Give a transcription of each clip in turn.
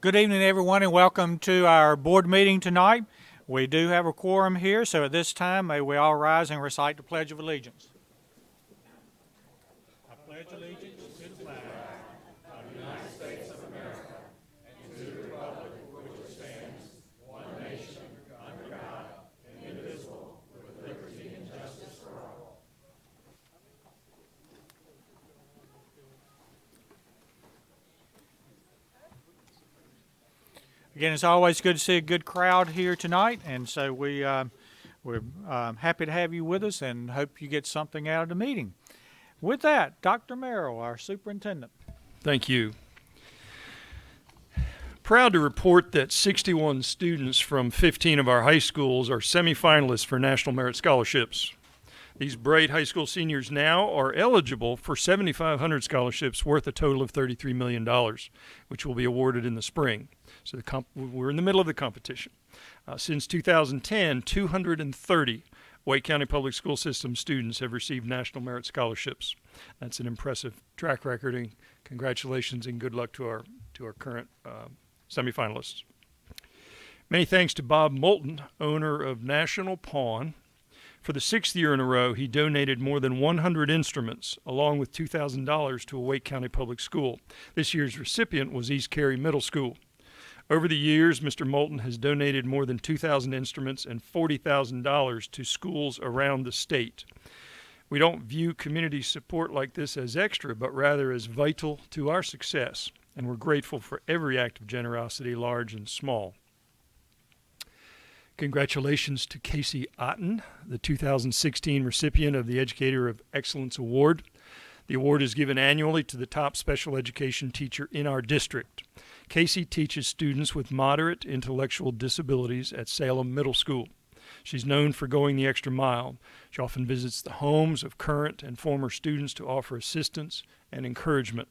Good evening, everyone, and welcome to our board meeting tonight. We do have a quorum here, so at this time, may we all rise and recite the Pledge of Allegiance. I pledge allegiance to the flag of the United States of America and to the republic for which it stands, one nation, under God, indivisible, with liberty and justice for all. Again, it's always good to see a good crowd here tonight, and so we're happy to have you with us and hope you get something out of the meeting. With that, Dr. Merrill, our superintendent. Thank you. Proud to report that 61 students from 15 of our high schools are semifinalists for National Merit Scholarships. These bright high school seniors now are eligible for 7,500 scholarships worth a total of $33 million, which will be awarded in the spring. So we're in the middle of the competition. Since 2010, 230 Wake County Public School System students have received National Merit Scholarships. That's an impressive track record, and congratulations and good luck to our current semifinalists. Many thanks to Bob Moulton, owner of National Pawn. For the 6th year in a row, he donated more than 100 instruments, along with $2,000 to a Wake County public school. This year's recipient was East Cary Middle School. Over the years, Mr. Moulton has donated more than 2,000 instruments and $40,000 to schools around the state. We don't view community support like this as extra, but rather as vital to our success, and we're grateful for every act of generosity, large and small. Congratulations to Casey Otten, the 2016 recipient of the Educator of Excellence Award. The award is given annually to the top special education teacher in our district. Casey teaches students with moderate intellectual disabilities at Salem Middle School. She's known for going the extra mile. She often visits the homes of current and former students to offer assistance and encouragement.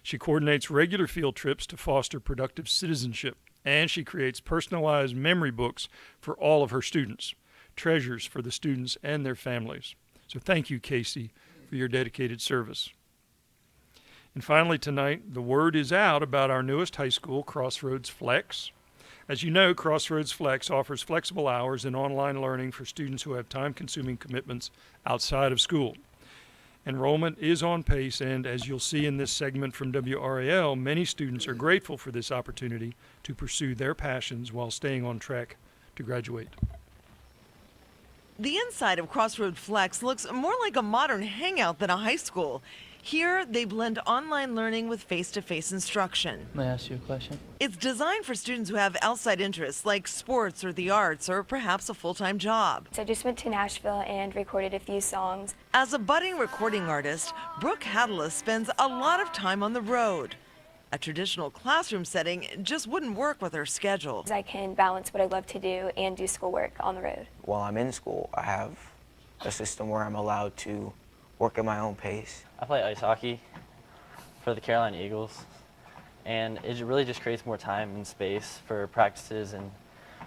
She coordinates regular field trips to foster productive citizenship, and she creates personalized memory books for all of her students, treasures for the students and their families. So thank you, Casey, for your dedicated service. And finally tonight, the word is out about our newest high school, Crossroads Flex. As you know, Crossroads Flex offers flexible hours and online learning for students who have time-consuming commitments outside of school. Enrollment is on pace, and as you'll see in this segment from WRAL, many students are grateful for this opportunity to pursue their passions while staying on track to graduate. The inside of Crossroads Flex looks more like a modern hangout than a high school. Here, they blend online learning with face-to-face instruction. May I ask you a question? It's designed for students who have outside interests like sports or the arts or perhaps a full-time job. So I just went to Nashville and recorded a few songs. As a budding recording artist, Brooke Hadless spends a lot of time on the road. A traditional classroom setting just wouldn't work with her schedule. I can balance what I love to do and do schoolwork on the road. While I'm in school, I have a system where I'm allowed to work at my own pace. I play ice hockey for the Carolina Eagles, and it really just creates more time and space for practices and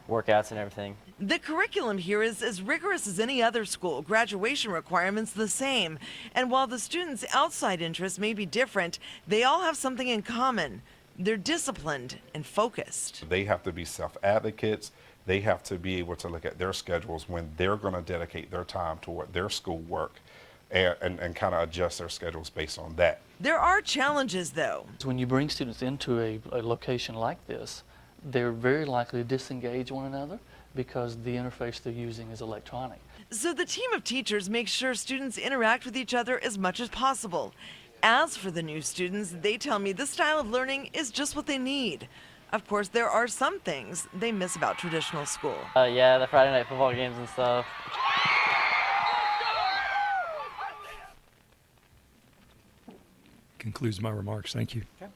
workouts and everything. The curriculum here is as rigorous as any other school, graduation requirements the same. And while the students' outside interests may be different, they all have something in common. They're disciplined and focused. They have to be self-advocates. They have to be able to look at their schedules when they're going to dedicate their time toward their schoolwork and kind of adjust their schedules based on that. There are challenges, though. When you bring students into a location like this, they're very likely to disengage one another because the interface they're using is electronic. So the team of teachers makes sure students interact with each other as much as possible. As for the new students, they tell me this style of learning is just what they need. Of course, there are some things they miss about traditional school. Yeah, the Friday night football games and stuff. Concludes my remarks. Thank you. Okay.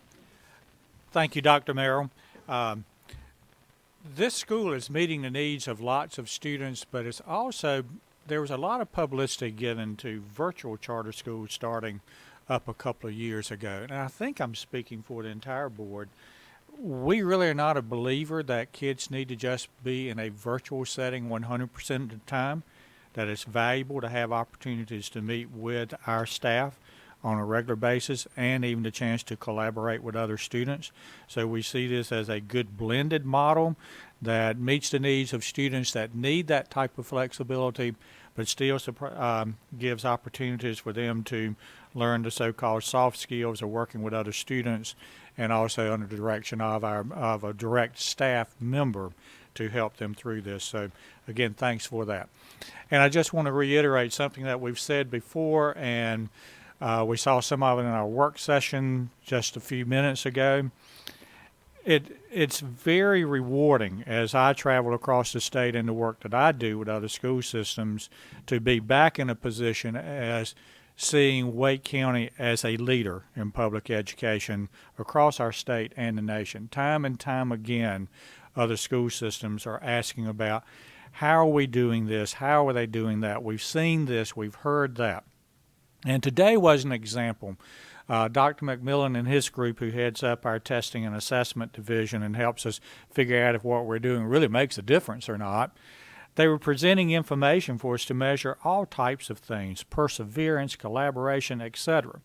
Thank you, Dr. Merrill. This school is meeting the needs of lots of students, but it's also, there was a lot of publicity given to virtual charter schools starting up a couple of years ago. And I think I'm speaking for the entire board. We really are not a believer that kids need to just be in a virtual setting 100% of the time, that it's valuable to have opportunities to meet with our staff on a regular basis and even the chance to collaborate with other students. So we see this as a good blended model that meets the needs of students that need that type of flexibility, but still gives opportunities for them to learn the so-called soft skills of working with other students, and also under the direction of a direct staff member to help them through this. So again, thanks for that. And I just want to reiterate something that we've said before, and we saw some of it in our work session just a few minutes ago. It's very rewarding as I travel across the state and the work that I do with other school systems to be back in a position as seeing Wake County as a leader in public education across our state and the nation. Time and time again, other school systems are asking about how are we doing this, how are they doing that. We've seen this, we've heard that. And today was an example. Dr. McMillan and his group, who heads up our testing and assessment division and helps us figure out if what we're doing really makes a difference or not, they were presenting information for us to measure all types of things, perseverance, collaboration, etc.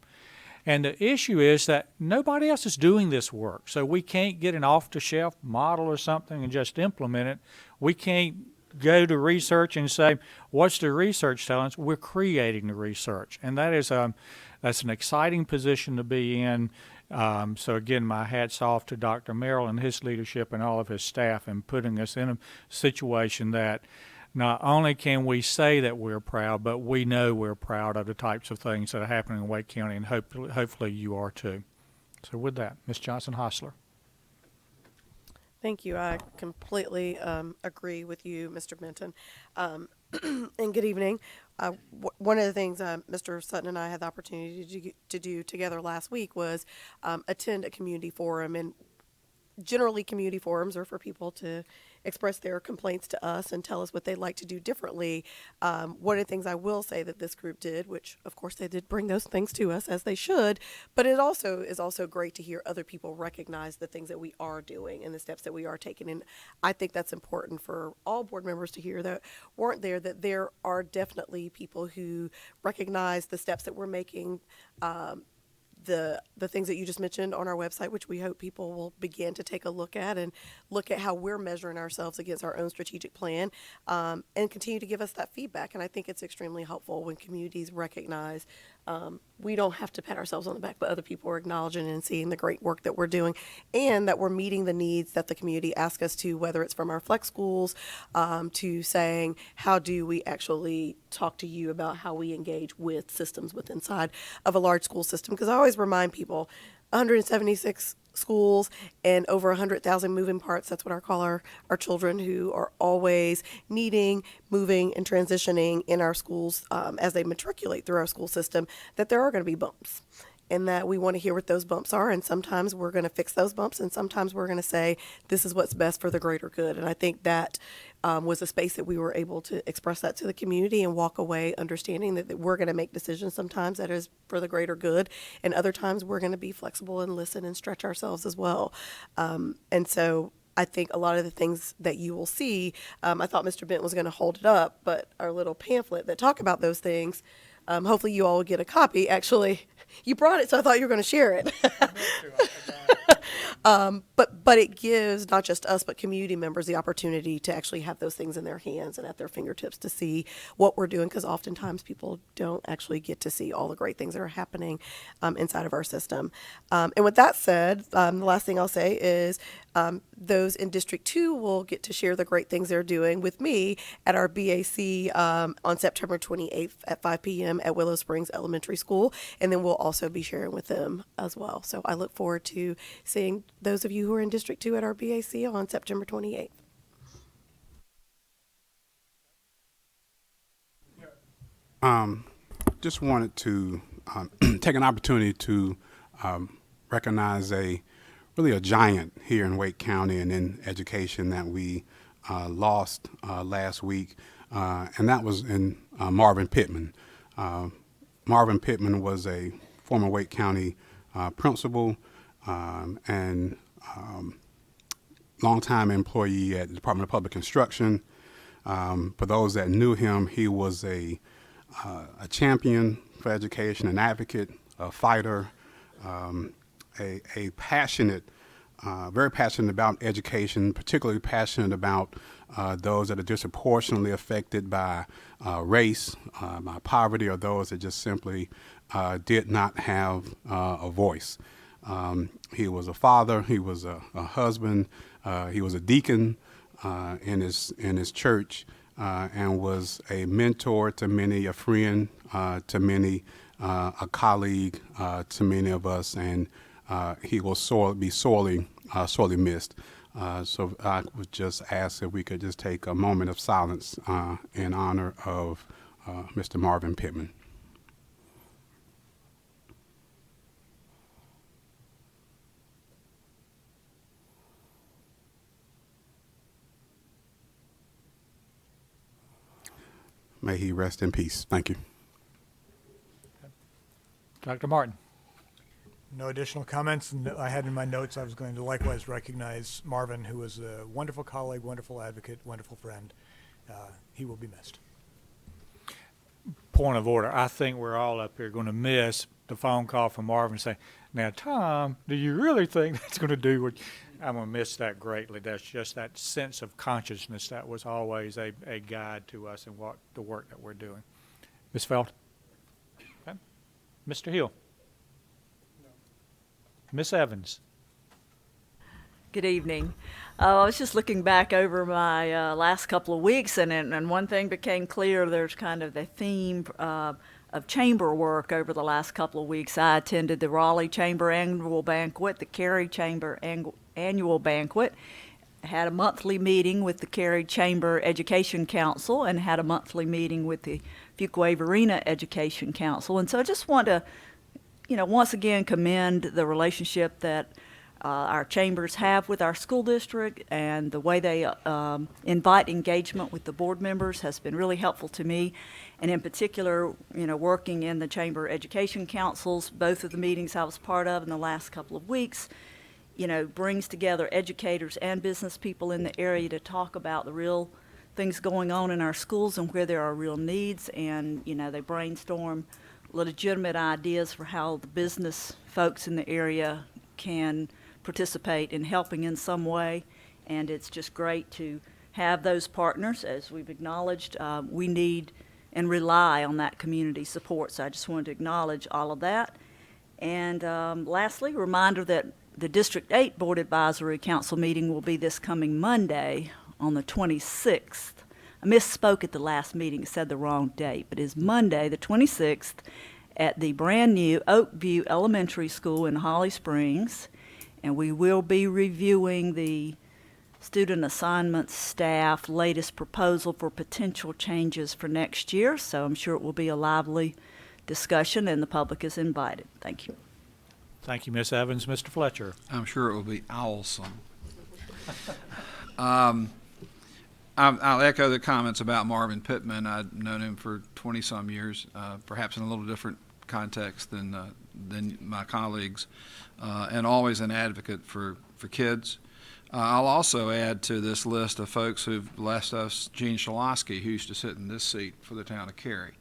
And the issue is that nobody else is doing this work, so we can't get an off-the-shelf model or something and just implement it. We can't go to research and say, what's the research telling us? We're creating the research, and that's an exciting position to be in. So again, my hat's off to Dr. Merrill and his leadership and all of his staff in putting us in a situation that not only can we say that we're proud, but we know we're proud of the types of things that are happening in Wake County, and hopefully you are too. So with that, Ms. Johnson-Hostler. Thank you. I completely agree with you, Mr. Benton. And good evening. One of the things Mr. Sutton and I had the opportunity to do together last week was attend a community forum. And generally, community forums are for people to express their complaints to us and tell us what they'd like to do differently. One of the things I will say that this group did, which of course they did bring those things to us as they should, but it also is also great to hear other people recognize the things that we are doing and the steps that we are taking. And I think that's important for all board members to hear that weren't there, that there are definitely people who recognize the steps that we're making, the things that you just mentioned on our website, which we hope people will begin to take a look at and look at how we're measuring ourselves against our own strategic plan, and continue to give us that feedback. And I think it's extremely helpful when communities recognize we don't have to pat ourselves on the back, but other people are acknowledging and seeing the great work that we're doing and that we're meeting the needs that the community asks us to, whether it's from our flex schools to saying, how do we actually talk to you about how we engage with systems within inside of a large school system? Because I always remind people, 176 schools and over 100,000 moving parts. That's what I call our children, who are always needing, moving, and transitioning in our schools as they matriculate through our school system, that there are going to be bumps. And that we want to hear what those bumps are, and sometimes we're going to fix those bumps, and sometimes we're going to say, this is what's best for the greater good. And I think that was a space that we were able to express that to the community and walk away understanding that we're going to make decisions sometimes that is for the greater good, and other times we're going to be flexible and listen and stretch ourselves as well. And so I think a lot of the things that you will see, I thought Mr. Bent was going to hold it up, but our little pamphlet that talk about those things, hopefully you all will get a copy. Actually, you brought it, so I thought you were going to share it. But it gives not just us, but community members the opportunity to actually have those things in their hands and at their fingertips to see what we're doing, because oftentimes people don't actually get to see all the great things that are happening inside of our system. And with that said, the last thing I'll say is those in District 2 will get to share the great things they're doing with me at our BAC on September 28th at 5 p.m. at Willow Springs Elementary School, and then we'll also be sharing with them as well. So I look forward to seeing those of you who are in District 2 at our BAC on September 28th. Just wanted to take an opportunity to recognize really a giant here in Wake County and in education that we lost last week, and that was in Marvin Pittman. Marvin Pittman was a former Wake County principal and longtime employee at the Department of Public Instruction. For those that knew him, he was a champion for education, an advocate, a fighter, a passionate, very passionate about education, particularly passionate about those that are disproportionately affected by race, by poverty, or those that just simply did not have a voice. He was a father, he was a husband, he was a deacon in his church, and was a mentor to many, a friend to many, a colleague to many of us, and he will be sorely missed. So I would just ask if we could just take a moment of silence in honor of Mr. Marvin Pittman. May he rest in peace. Thank you. Dr. Martin. No additional comments. And I had in my notes I was going to likewise recognize Marvin, who was a wonderful colleague, wonderful advocate, wonderful friend. He will be missed. Point of order. I think we're all up here going to miss the phone call from Marvin saying, now, Tom, do you really think that's going to do what? I'm going to miss that greatly. That's just that sense of consciousness that was always a guide to us in what the work that we're doing. Ms. Felt? Okay. Mr. Hill? No. Ms. Evans? Good evening. I was just looking back over my last couple of weeks, and one thing became clear. There's kind of the theme of chamber work over the last couple of weeks. I attended the Raleigh Chamber Annual Banquet, the Cary Chamber Annual Banquet, had a monthly meeting with the Cary Chamber Education Council, and had a monthly meeting with the Fuquay-Varina Education Council. And so I just want to, once again commend the relationship that our chambers have with our school district, and the way they invite engagement with the board members has been really helpful to me. And in particular, working in the chamber education councils, both of the meetings I was part of in the last couple of weeks, brings together educators and business people in the area to talk about the real things going on in our schools and where there are real needs. And, they brainstorm legitimate ideas for how the business folks in the area can participate in helping in some way. And it's just great to have those partners. As we've acknowledged, we need and rely on that community support. So I just wanted to acknowledge all of that. And lastly, a reminder that the District 8 Board Advisory Council meeting will be this coming Monday on the 26th. I misspoke at the last meeting, said the wrong date, but it's Monday the 26th at the brand new Oakview Elementary School in Holly Springs. And we will be reviewing the student assignment staff latest proposal for potential changes for next year. So I'm sure it will be a lively discussion, and the public is invited. Thank you. Thank you, Ms. Evans. Mr. Fletcher? I'm sure it will be awesome. I'll echo the comments about Marvin Pittman. I've known him for 20-some years, perhaps in a little different context than my colleagues, and always an advocate for kids. I'll also add to this list of folks who've left us Gene Shalosky, who used to sit in this seat for the town of Cary,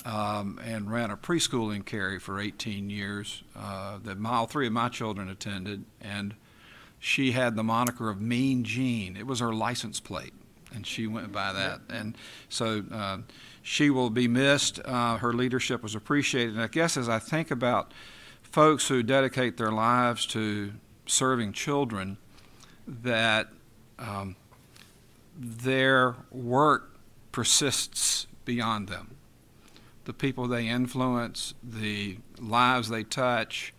and ran a preschool in Cary for 18 years that all three of my children attended, and she had the moniker of Mean Gene. It was her license plate, and she went by that. And so she will be missed. Her leadership was appreciated. And I guess as I think about folks who dedicate their lives to serving children, that their work persists beyond them. The people they influence, the lives they touch,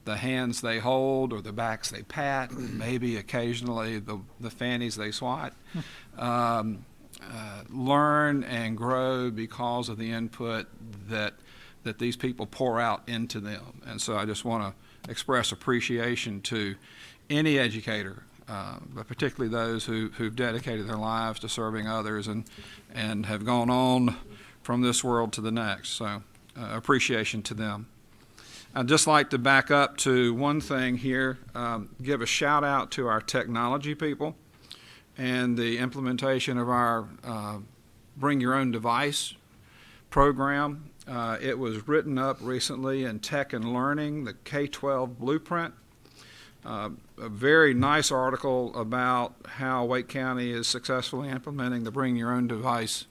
the hands they hold or the backs they pat, maybe occasionally the fannies they swat, learn and grow because of the input that these people pour out into them. And so I just want to express appreciation to any educator, but particularly those who've dedicated their lives to serving others and have gone on from this world to the next. So appreciation to them. I'd just like to back up to one thing here, give a shout out to our technology people and the implementation of our Bring Your Own Device program. It was written up recently in Tech and Learning, the K-12 Blueprint. A very nice article about how Wake County is successfully implementing the bring your own device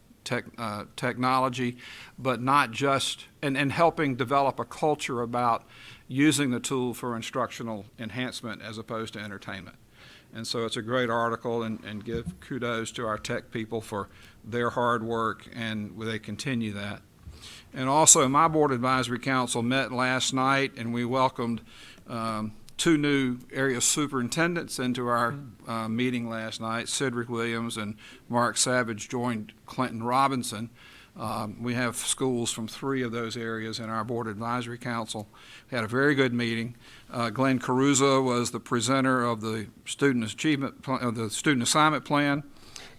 technology, but not just, and helping develop a culture about using the tool for instructional enhancement as opposed to entertainment. And so it's a great article, and give kudos to our tech people for their hard work, and they continue that. And also, my Board Advisory Council met last night, and we welcomed 2 new area superintendents into our meeting last night. Cedric Williams and Mark Savage joined Clinton Robinson. We have schools from 3 of those areas in our Board Advisory Council. We had a very good meeting. Glenn Caruso was the presenter of the student assignment plan.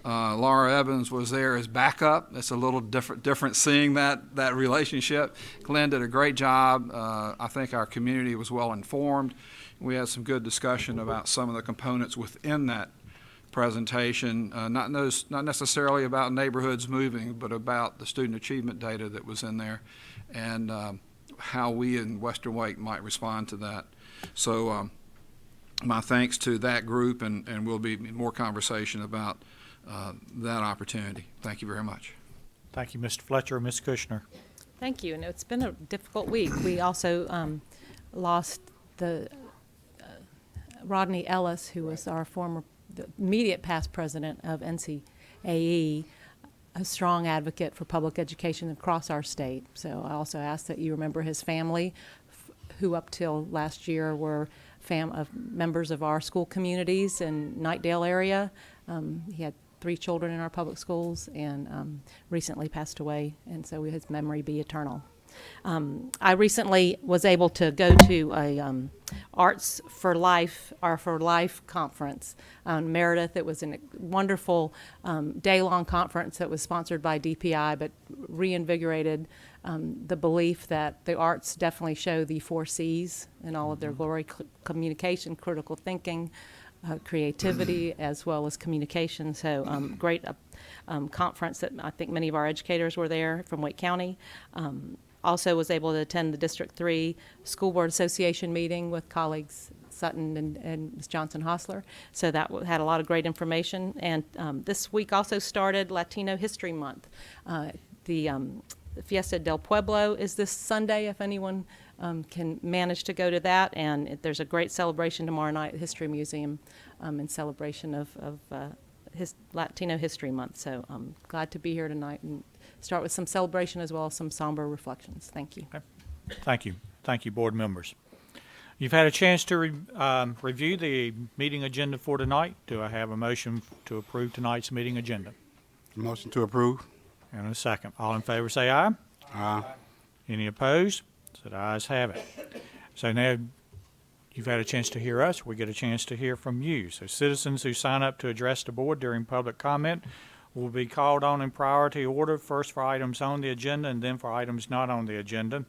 Laura Evans was there as backup. It's a little different seeing that relationship. Glenn did a great job. I think our community was well informed. We had some good discussion about some of the components within that presentation, not necessarily about neighborhoods moving, but about the student achievement data that was in there, and how we in Western Wake might respond to that. So my thanks to that group, and we'll be more conversation about that opportunity. Thank you very much. Thank you, Mr. Fletcher. Ms. Kushner. Thank you. And it's been a difficult week. We also lost the Rodney Ellis, who was our the immediate past president of NCAE, a strong advocate for public education across our state. So I also ask that you remember his family, who up till last year were members of our school communities in Knightdale area. He had 3 children in our public schools, and recently passed away, and so his memory be eternal. I recently was able to go to a Arts for Life, or for Life conference in Meredith. It was a wonderful day-long conference that was sponsored by DPI, but reinvigorated the belief that the arts definitely show the 4 C's in all of their glory: communication, critical thinking, creativity, as well as communication. So great conference that I think many of our educators were there from Wake County. Also was able to attend the District 3 School Board Association meeting with colleagues Sutton and Ms. Johnson-Hostler. So that had a lot of great information. And this week also started Latino History Month. The Fiesta del Pueblo is this Sunday, if anyone can manage to go to that. And there's a great celebration tomorrow night at the History Museum in celebration of Latino History Month. So I'm glad to be here tonight and start with some celebration as well as some somber reflections. Thank you. Okay. Thank you. Thank you, board members. You've had a chance to review the meeting agenda for tonight. Do I have a motion to approve tonight's meeting agenda? Motion to approve. And a second. All in favor say aye. Aye. Any opposed? So the ayes have it. So now you've had a chance to hear us. We get a chance to hear from you. So citizens who sign up to address the board during public comment will be called on in priority order, first for items on the agenda and then for items not on the agenda.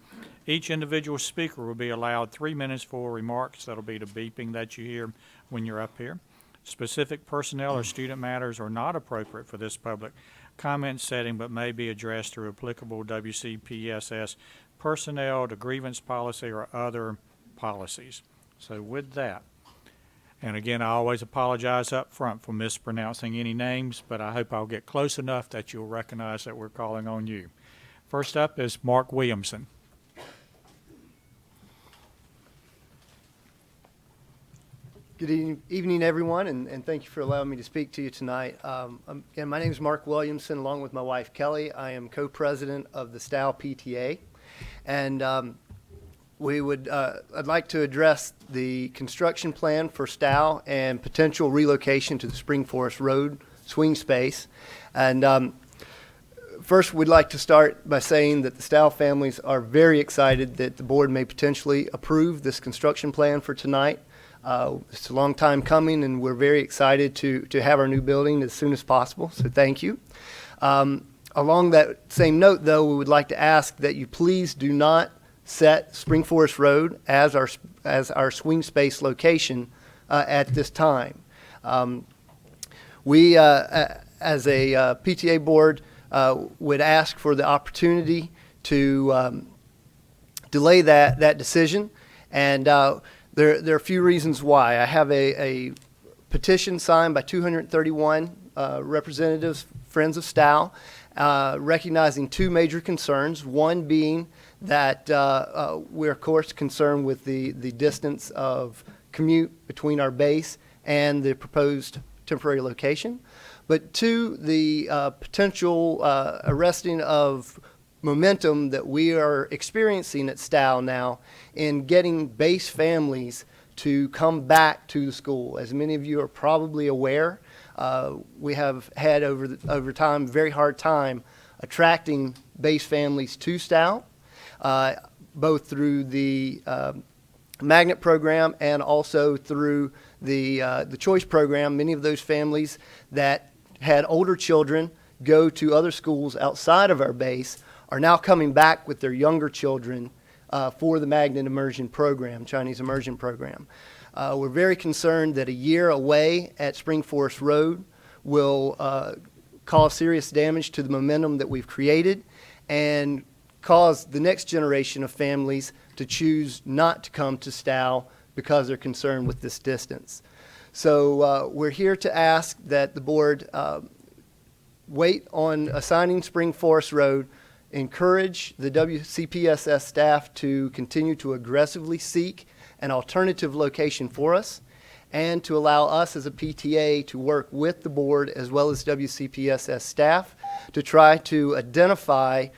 Each individual speaker will be allowed 3 minutes for remarks. That'll be the beeping that you hear when you're up here. Specific personnel or student matters are not appropriate for this public comment setting, but may be addressed through applicable WCPSS personnel, the grievance policy, or other policies. So with that, and again, I always apologize up front for mispronouncing any names, but I hope I'll get close enough that you'll recognize that we're calling on you. First up is Mark Williamson. Good evening, everyone, and thank you for allowing me to speak to you tonight. Again, my name is Mark Williamson, along with my wife, Kelly. I am co-president of the STAL PTA, and I'd like to address the construction plan for STAL and potential relocation to the Spring Forest Road swing space. And first, we'd like to start by saying that the STAL families are very excited that the board may potentially approve this construction plan for tonight. It's a long time coming, and we're very excited to have our new building as soon as possible, so thank you. Along that same note, though, we would like to ask that you please do not set Spring Forest Road as our swing space location at this time. We, as a PTA board, would ask for the opportunity to delay that decision. And there are a few reasons why. I have a petition signed by 231 representatives, friends of Stow, recognizing two major concerns. One being that we're, of course, concerned with the distance of commute between our base and the proposed temporary location. But two, the potential arresting of momentum that we are experiencing at Stow now in getting base families to come back to the school. As many of you are probably aware, we have had over time very hard time attracting base families to Stow, both through the magnet program and also through the choice program. Many of those families that had older children go to other schools outside of our base are now coming back with their younger children for the magnet immersion program, Chinese immersion program. We're very concerned that a year away at Spring Forest Road will cause serious damage to the momentum that we've created and cause the next generation of families to choose not to come to Stow because they're concerned with this distance. So we're here to ask that the board wait on assigning Spring Forest Road, encourage the WCPSS staff to continue to aggressively seek an alternative location for us, and to allow us as a PTA to work with the board as well as WCPSS staff to try to identify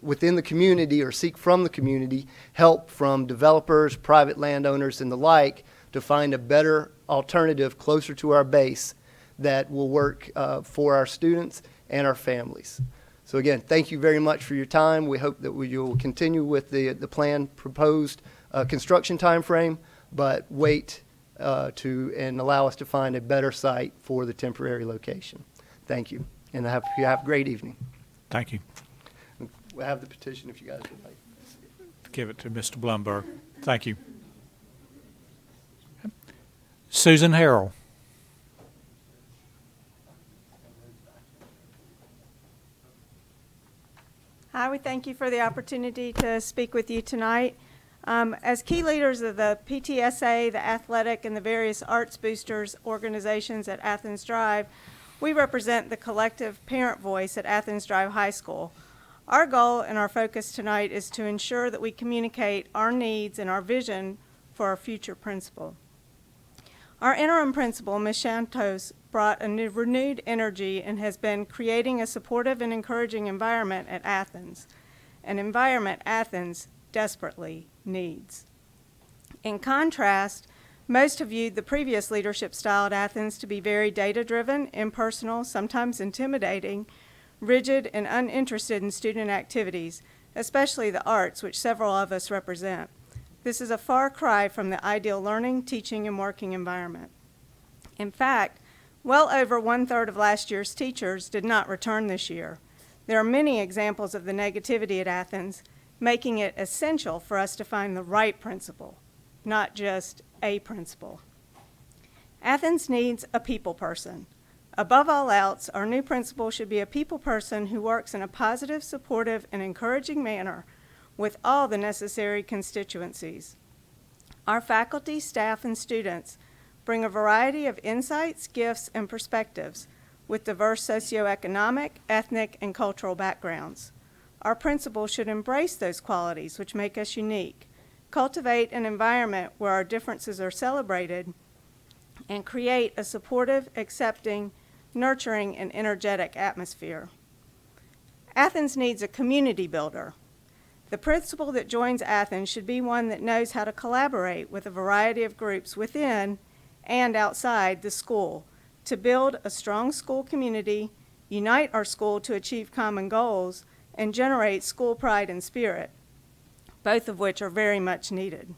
within the community or seek from the community help from developers, private landowners, and the like to find a better alternative closer to our base that will work for our students and our families. So again, thank you very much for your time. We hope that you'll continue with the planned proposed construction time frame, but wait and allow us to find a better site for the temporary location. Thank you, and have a great evening. Thank you. We'll have the petition if you guys would like. Give it to Mr. Blumberg. Thank you. Susan Harrell. Hi, we thank you for the opportunity to speak with you tonight. As key leaders of the PTSA, the athletic, and the various arts boosters organizations at Athens Drive, we represent the collective parent voice at Athens Drive High School. Our goal and our focus tonight is to ensure that we communicate our needs and our vision for our future principal. Our interim principal, Ms. Santos, brought a renewed energy and has been creating a supportive and encouraging environment at Athens, an environment Athens desperately needs. In contrast, most have viewed the previous leadership style at Athens to be very data-driven, impersonal, sometimes intimidating, rigid, and uninterested in student activities, especially the arts, which several of us represent. This is a far cry from the ideal learning, teaching, and working environment. In fact, well over 1/3 of last year's teachers did not return this year. There are many examples of the negativity at Athens, making it essential for us to find the right principal, not just a principal. Athens needs a people person. Above all else, our new principal should be a people person who works in a positive, supportive, and encouraging manner with all the necessary constituencies. Our faculty, staff, and students bring a variety of insights, gifts, and perspectives with diverse socioeconomic, ethnic, and cultural backgrounds. Our principal should embrace those qualities which make us unique, cultivate an environment where our differences are celebrated, and create a supportive, accepting, nurturing, and energetic atmosphere. Athens needs a community builder. The principal that joins Athens should be one that knows how to collaborate with a variety of groups within and outside the school to build a strong school community, unite our school to achieve common goals, and generate school pride and spirit, both of which are very much needed.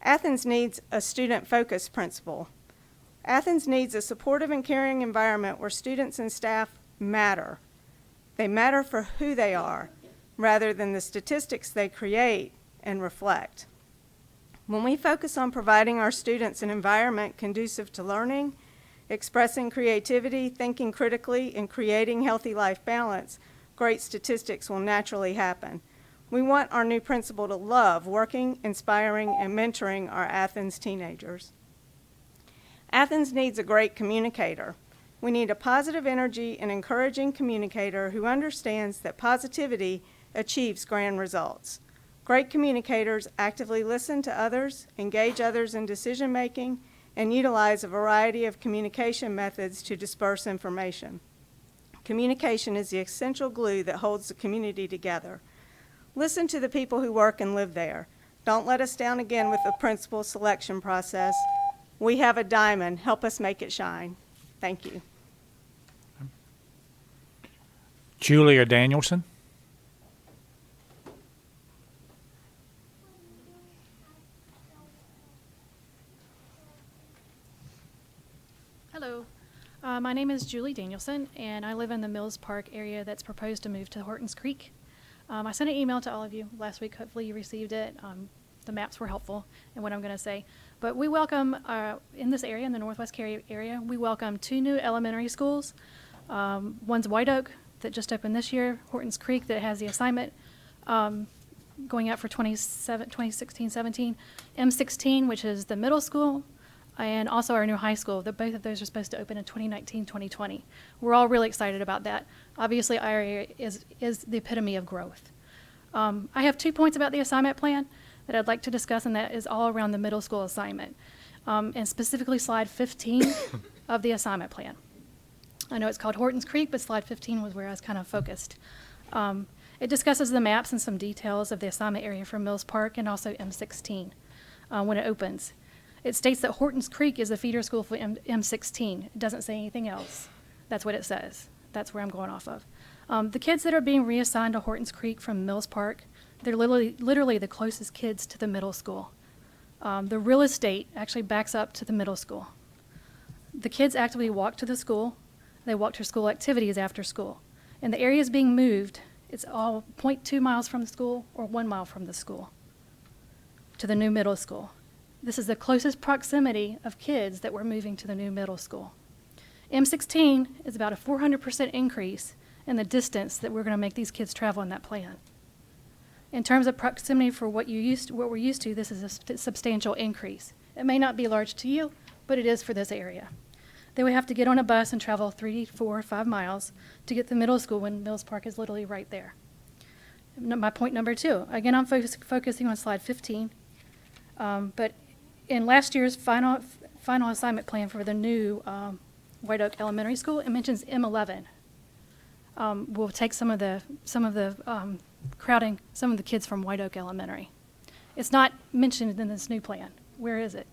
Athens needs a student-focused principal. Athens needs a supportive and caring environment where students and staff matter. They matter for who they are, rather than the statistics they create and reflect. When we focus on providing our students an environment conducive to learning, expressing creativity, thinking critically, and creating healthy life balance, great statistics will naturally happen. We want our new principal to love working, inspiring, and mentoring our Athens teenagers. Athens needs a great communicator. We need a positive energy and encouraging communicator who understands that positivity achieves grand results. Great communicators actively listen to others, engage others in decision-making, and utilize a variety of communication methods to disperse information. Communication is the essential glue that holds the community together. Listen to the people who work and live there. Don't let us down again with the principal selection process. We have a diamond. Help us make it shine. Thank you. Julia Danielson. Hello, my name is Julie Danielson, and I live in the Mills Park area that's proposed to move to Hortons Creek. I sent an email to all of you last week. Hopefully you received it. The maps were helpful in what I'm going to say. But we welcome, in this area, in the Northwest Cary area, we welcome 2 new elementary schools. One's White Oak that just opened this year, Hortons Creek that has the assignment going out for 2016-17, M16, which is the middle school, and also our new high school. Both of those are supposed to open in 2019-2020. We're all really excited about that. Obviously, our area is the epitome of growth. I have 2 points about the assignment plan that I'd like to discuss, and that is all around the middle school assignment, and specifically slide 15 of the assignment plan. I know it's called Hortons Creek, but slide 15 was where I was kind of focused. It discusses the maps and some details of the assignment area for Mills Park and also M16 when it opens. It states that Hortons Creek is the feeder school for M16. It doesn't say anything else. That's what it says. That's where I'm going off of. The kids that are being reassigned to Hortons Creek from Mills Park, they're literally the closest kids to the middle school. The real estate actually backs up to the middle school. The kids actively walk to the school. They walk to school activities after school. And the areas being moved, it's all 0.2 miles from the school or 1 mile from the school to the new middle school. This is the closest proximity of kids that we're moving to the new middle school. M16 is about a 400% increase in the distance that we're going to make these kids travel in that plan. In terms of proximity for what we're used to, this is a substantial increase. It may not be large to you, but it is for this area. They would have to get on a bus and travel 3, 4, 5 miles to get to middle school when Mills Park is literally right there. My point number 2, again, I'm focusing on slide 15, but in last year's final assignment plan for the new White Oak Elementary School, it mentions M11. We'll take some of the crowding, some of the kids from White Oak Elementary. It's not mentioned in this new plan. Where is it?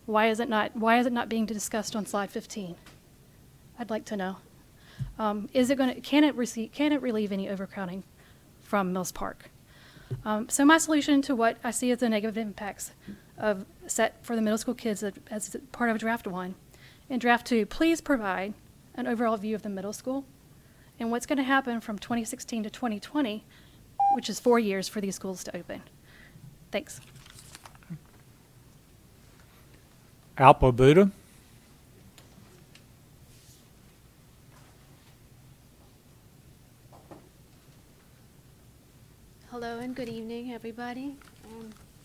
Why is it not being discussed on slide 15? I'd like to know. Can it relieve any overcrowding from Mills Park? So my solution to what I see as the negative impacts set for the middle school kids as part of draft 1. In draft 2, please provide an overall view of the middle school and what's going to happen from 2016 to 2020, which is 4 years for these schools to open. Thanks. Alpa Buddha. Hello and good evening, everybody.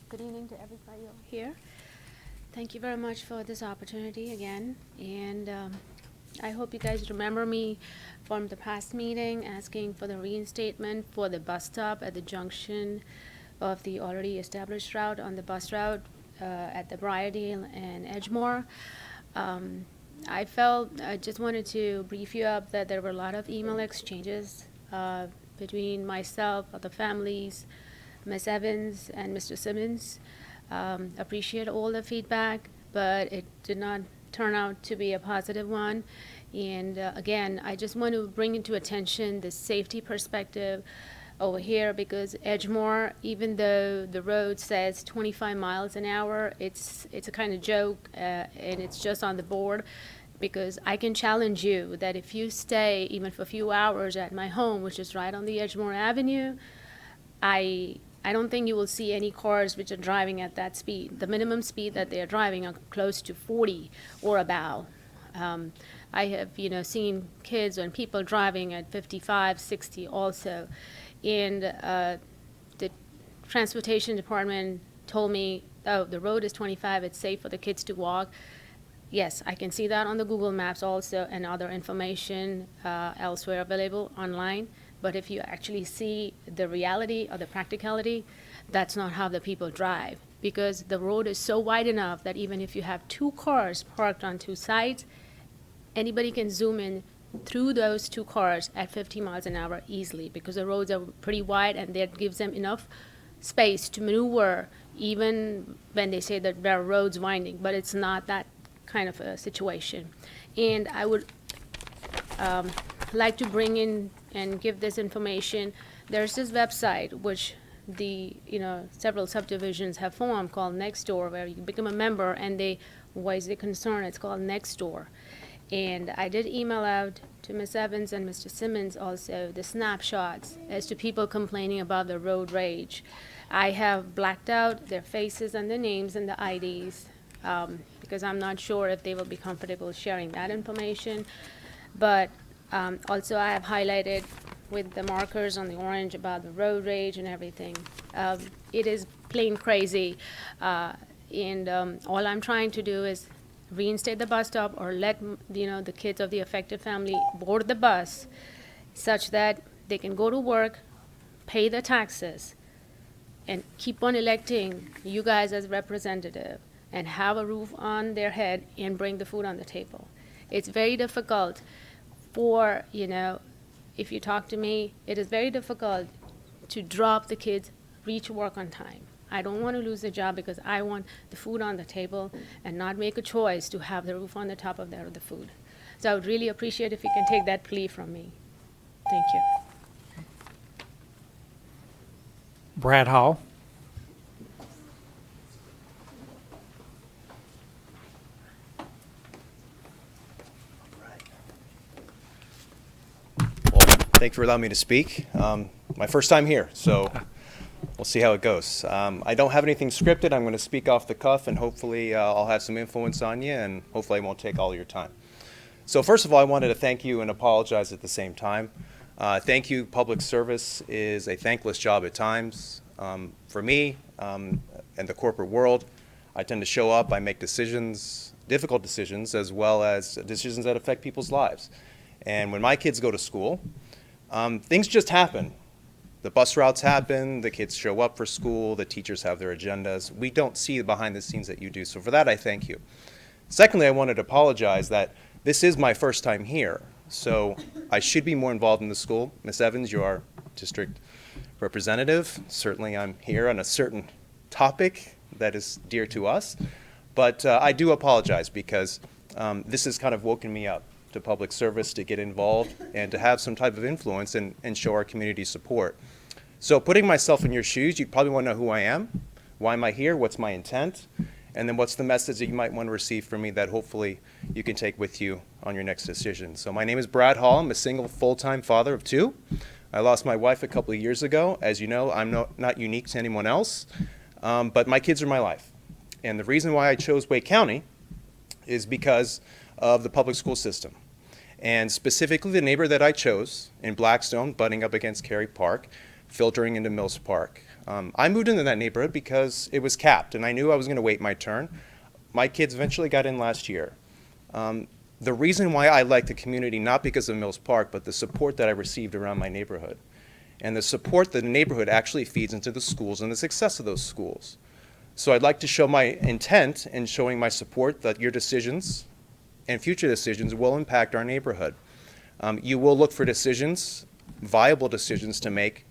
Good evening to everybody over here. Thank you very much for this opportunity again. And I hope you guys remember me from the past meeting asking for the reinstatement for the bus stop at the junction of the already established route on the bus route at the Briardale and Edgemoor. I just wanted to brief you up that there were a lot of email exchanges between myself, the families, Ms. Evans and Mr. Simmons. Appreciate all the feedback, but it did not turn out to be a positive one. And again, I just want to bring into attention the safety perspective over here, because Edgemoor, even though the road says 25 miles an hour, it's a kind of joke, and it's just on the board. Because I can challenge you that if you stay even for a few hours at my home, which is right on the Edgemoor Avenue, I don't think you will see any cars which are driving at that speed. The minimum speed that they are driving are close to 40 or above. I have, seen kids and people driving at 55, 60 also. And the transportation department told me, oh, the road is 25, it's safe for the kids to walk. Yes, I can see that on the Google Maps also, and other information elsewhere available online. But if you actually see the reality or the practicality, that's not how the people drive, because the road is so wide enough that even if you have 2 cars parked on 2 sides, anybody can zoom in through those 2 cars at 50 miles an hour easily, because the roads are pretty wide and that gives them enough space to maneuver, even when they say that there are roads winding, but it's not that kind of a situation. And I would like to bring in and give this information. There's this website which the several subdivisions have formed called Nextdoor, where you become a member and they voice their concern. It's called Nextdoor. And I did email out to Ms. Evans and Mr. Simmons also the snapshots as to people complaining about the road rage. I have blacked out their faces and their names and the IDs because I'm not sure if they will be comfortable sharing that information. But also I have highlighted with the markers on the orange about the road rage and everything. It is plain crazy. And all I'm trying to do is reinstate the bus stop or let the kids of the affected family board the bus such that they can go to work, pay the taxes, and keep on electing you guys as representative and have a roof on their head and bring the food on the table. It's very difficult for, if you talk to me, it is very difficult to drop the kids, reach work on time. I don't want to lose the job because I want the food on the table and not make a choice to have the roof on the top of the food. So I would really appreciate if you can take that plea from me. Thank you. Brad Hall. Thank you for allowing me to speak. My first time here, so we'll see how it goes. I don't have anything scripted. I'm going to speak off the cuff, and hopefully I'll have some influence on you, and hopefully I won't take all your time. So first of all, I wanted to thank you and apologize at the same time. Thank you. Public service is a thankless job at times. For me and the corporate world, I tend to show up, I make decisions, difficult decisions, as well as decisions that affect people's lives. And when my kids go to school, things just happen. The bus routes happen, the kids show up for school, the teachers have their agendas. We don't see the behind the scenes that you do, so for that I thank you. Secondly, I wanted to apologize that this is my first time here, so I should be more involved in the school. Ms. Evans, you are district representative. Certainly I'm here on a certain topic that is dear to us, but I do apologize because this has kind of woken me up to public service, to get involved and to have some type of influence and show our community support. So putting myself in your shoes, you probably want to know who I am, why am I here, what's my intent, and then what's the message that you might want to receive from me that hopefully you can take with you on your next decision. So my name is Brad Hall. I'm a single full-time father of 2. I lost my wife a couple of years ago. As you know, I'm not unique to anyone else, but my kids are my life. And the reason why I chose Wake County is because of the public school system. And specifically the neighborhood that I chose in Blackstone, butting up against Cary Park, filtering into Mills Park. I moved into that neighborhood because it was capped, and I knew I was going to wait my turn. My kids eventually got in last year. The reason why I like the community, not because of Mills Park, but the support that I received around my neighborhood. And the support that the neighborhood actually feeds into the schools and the success of those schools. So I'd like to show my intent in showing my support that your decisions and future decisions will impact our neighborhood. You will look for decisions, viable decisions to make,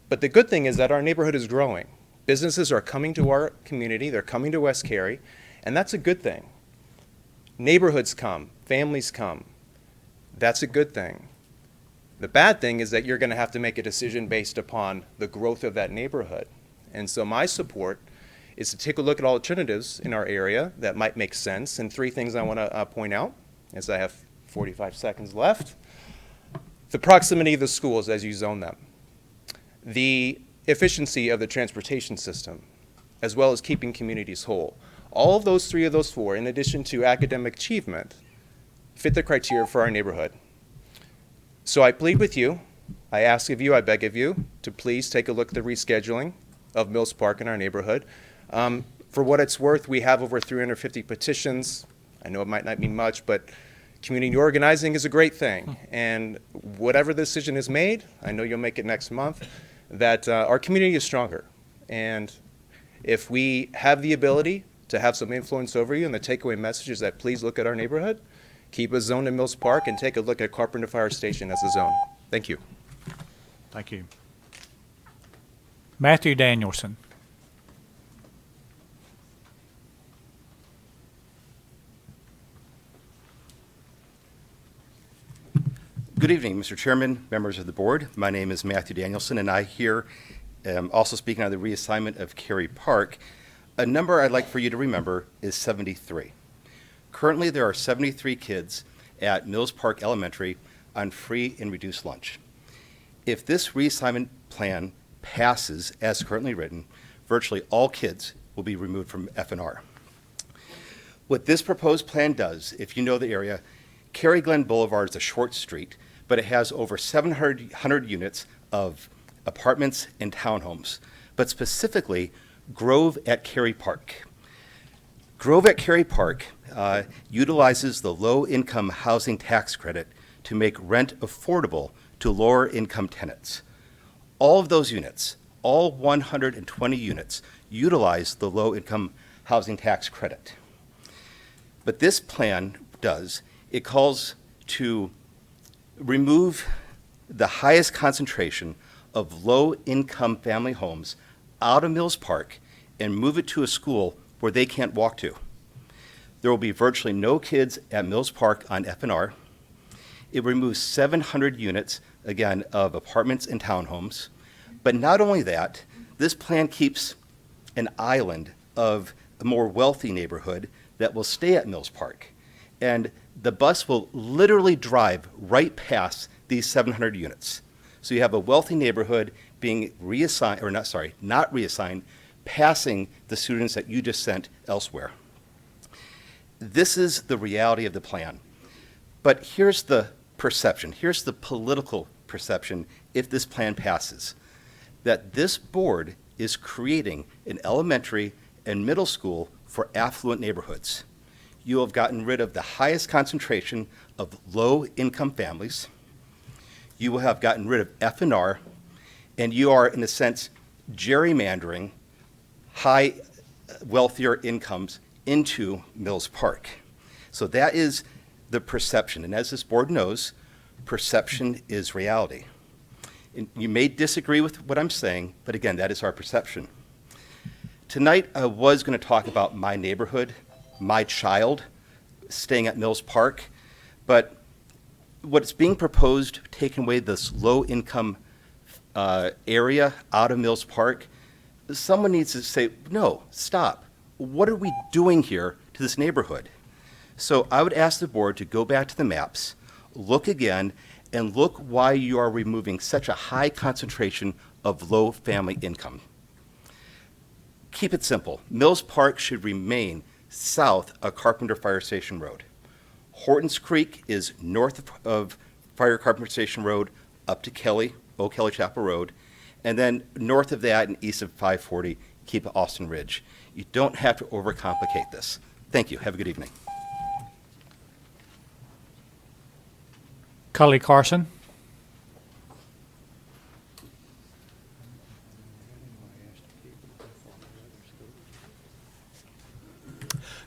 but the good thing is that our neighborhood is growing. Businesses are coming to our community, they're coming to West Cary, and that's a good thing. Neighborhoods come, families come, that's a good thing. The bad thing is that you're going to have to make a decision based upon the growth of that neighborhood. And so my support is to take a look at alternatives in our area that might make sense. And 3 things I want to point out, as I have 45 seconds left. The proximity of the schools as you zone them. The efficiency of the transportation system, as well as keeping communities whole. All of those 3 of those 4, in addition to academic achievement, fit the criteria for our neighborhood. So I plead with you, I ask of you, I beg of you, to please take a look at the rescheduling of Mills Park in our neighborhood. For what it's worth, we have over 350 petitions. I know it might not mean much, but community organizing is a great thing. And whatever decision is made, I know you'll make it next month, that our community is stronger. And if we have the ability to have some influence over you, and the takeaway message is that please look at our neighborhood, keep a zone in Mills Park, and take a look at Carpenter Fire Station as a zone. Thank you. Thank you. Matthew Danielson. Good evening, Mr. Chairman, members of the board. My name is Matthew Danielson, and I here am also speaking on the reassignment of Cary Park. A number I'd like for you to remember is 73. Currently, there are 73 kids at Mills Park Elementary on free and reduced lunch. If this reassignment plan passes as currently written, virtually all kids will be removed from F&R. What this proposed plan does, if you know the area, Cary Glen Boulevard is a short street, but it has over 700 units of apartments and townhomes, but specifically Grove at Cary Park. Grove at Cary Park utilizes the low-income housing tax credit to make rent affordable to lower-income tenants. All of those units, all 120 units, utilize the low-income housing tax credit. But this plan it calls to remove the highest concentration of low-income family homes out of Mills Park and move it to a school where they can't walk to. There will be virtually no kids at Mills Park on F&R. It removes 700 units, again, of apartments and townhomes. But not only that, this plan keeps an island of a more wealthy neighborhood that will stay at Mills Park. And the bus will literally drive right past these 700 units. So you have a wealthy neighborhood being reassigned, or not reassigned, passing the students that you just sent elsewhere. This is the reality of the plan. But here's the perception, here's the political perception if this plan passes, that this board is creating an elementary and middle school for affluent neighborhoods. You have gotten rid of the highest concentration of low-income families. You will have gotten rid of F&R, and you are, in a sense, gerrymandering high, wealthier incomes into Mills Park. So that is the perception. And as this board knows, perception is reality. And you may disagree with what I'm saying, but again, that is our perception. Tonight, I was going to talk about my neighborhood, my child staying at Mills Park, but what's being proposed, taking away this low-income area out of Mills Park, someone needs to say, no, stop. What are we doing here to this neighborhood? So I would ask the board to go back to the maps, look again, and look why you are removing such a high concentration of low family income. Keep it simple. Mills Park should remain south of Carpenter Fire Station Road. Hortons Creek is north of Carpenter Station Road up to Old Kelly Chapel Road, and then north of that and east of 540, keep Austin Ridge. You don't have to overcomplicate this. Thank you. Have a good evening. Cully Carson.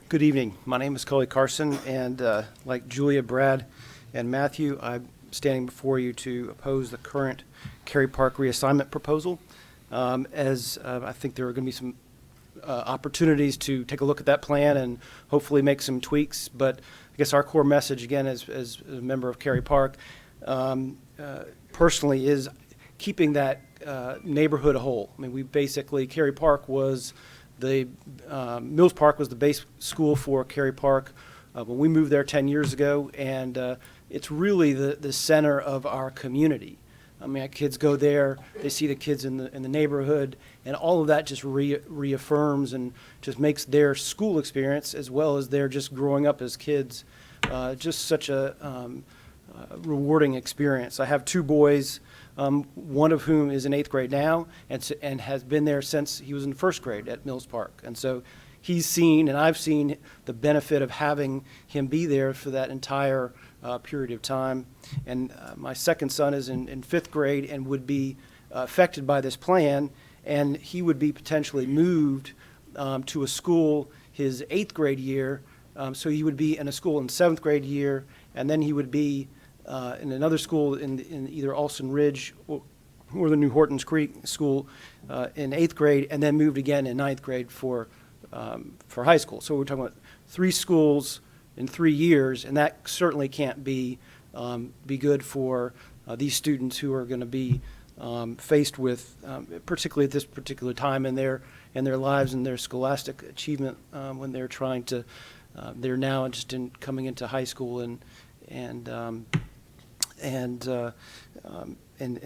Good evening. My name is Cully Carson, and like Julia, Brad, and Matthew, I'm standing before you to oppose the current Cary Park reassignment proposal. As I think there are going to be some opportunities to take a look at that plan and hopefully make some tweaks. But I guess our core message, again, as a member of Cary Park, personally, is keeping that neighborhood whole. I mean, we basically, Cary Park was Mills Park was the base school for Cary Park when we moved there 10 years ago, and it's really the center of our community. I mean, our kids go there, they see the kids in the neighborhood, and all of that just reaffirms and just makes their school experience, as well as their just growing up as kids, just such a rewarding experience. I have two boys, one of whom is in 8th grade now and has been there since he was in 1st grade at Mills Park. And so he's seen, and I've seen, the benefit of having him be there for that entire period of time. And my second son is in 5th grade and would be affected by this plan, and he would be potentially moved to a school his 8th grade year. So he would be in a school in 7th grade year, and then he would be in another school in either Alston Ridge or the New Hortons Creek School in 8th grade, and then moved again in 9th grade for high school. So we're talking about 3 schools in 3 years, and that certainly can't be good for these students who are going to be faced with, particularly at this particular time in their lives and their scholastic achievement, when they're trying to, they're now just coming into high school and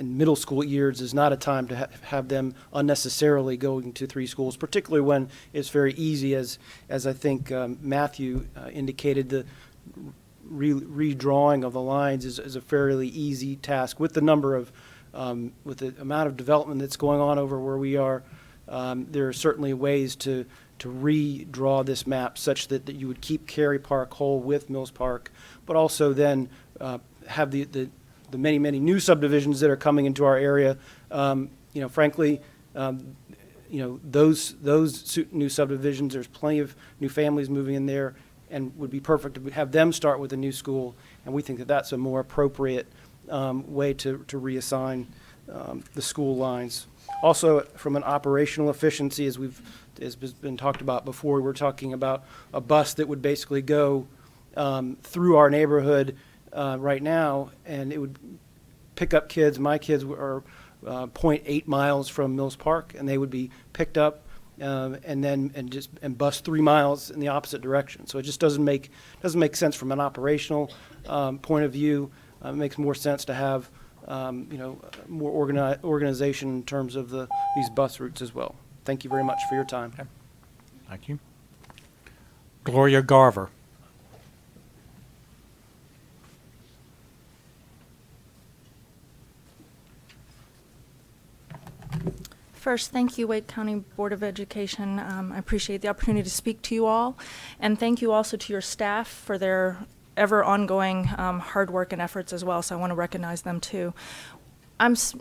middle school years is not a time to have them unnecessarily going to 3 schools, particularly when it's very easy, as I think Matthew indicated, the redrawing of the lines is a fairly easy task with the number of with the amount of development that's going on over where we are. There are certainly ways to redraw this map such that you would keep Cary Park whole with Mills Park, but also then have the many, many new subdivisions that are coming into our area. Frankly, those new subdivisions, there's plenty of new families moving in there, and would be perfect to have them start with a new school. And we think that that's a more appropriate way to reassign the school lines. Also, from an operational efficiency, as has been talked about before, we're talking about a bus that would basically go through our neighborhood right now, and it would pick up kids. My kids are 0.8 miles from Mills Park, and they would be picked up and bus 3 miles in the opposite direction. So it just doesn't make sense from an operational point of view. It makes more sense to have more organization in terms of these bus routes as well. Thank you very much for your time. Okay. Thank you. Gloria Garver. First, thank you, Wake County Board of Education. I appreciate the opportunity to speak to you all, and thank you also to your staff for their ever ongoing hard work and efforts as well, so I want to recognize them too.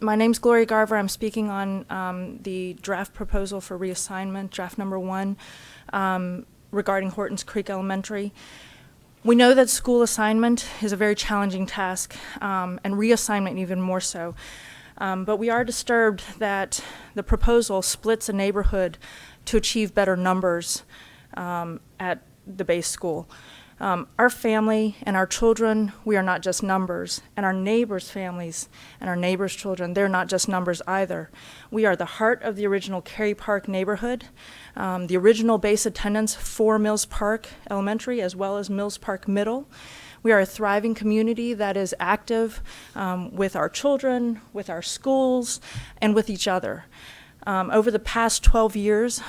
My name's Gloria Garver. I'm speaking on the draft proposal for reassignment, draft number 1, regarding Hortons Creek Elementary. We know that school assignment is a very challenging task, and reassignment even more so. But we are disturbed that the proposal splits a neighborhood to achieve better numbers at the base school. Our family and our children, we are not just numbers, and our neighbors' families and our neighbors' children, they're not just numbers either. We are the heart of the original Cary Park neighborhood, the original base attendance for Mills Park Elementary as well as Mills Park Middle. We are a thriving community that is active with our children, with our schools, and with each other. Over the past 12 years,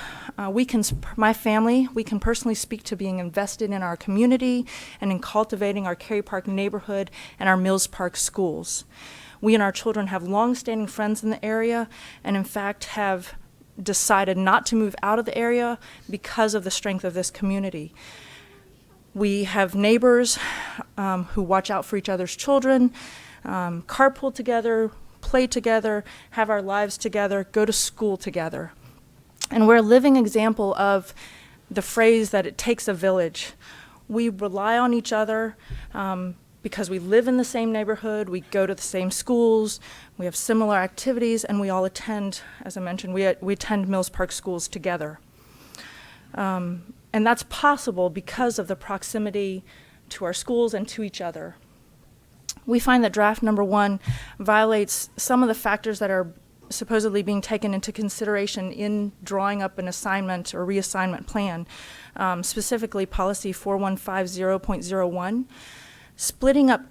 my family, we can personally speak to being invested in our community and in cultivating our Cary Park neighborhood and our Mills Park schools. We and our children have long-standing friends in the area, and in fact have decided not to move out of the area because of the strength of this community. We have neighbors who watch out for each other's children, carpool together, play together, have our lives together, go to school together. And we're a living example of the phrase that it takes a village. We rely on each other because we live in the same neighborhood, we go to the same schools, we have similar activities, and we all attend, as I mentioned, we attend Mills Park schools together. And that's possible because of the proximity to our schools and to each other. We find that draft number 1 violates some of the factors that are supposedly being taken into consideration in drawing up an assignment or reassignment plan, specifically policy 4150.01. Splitting up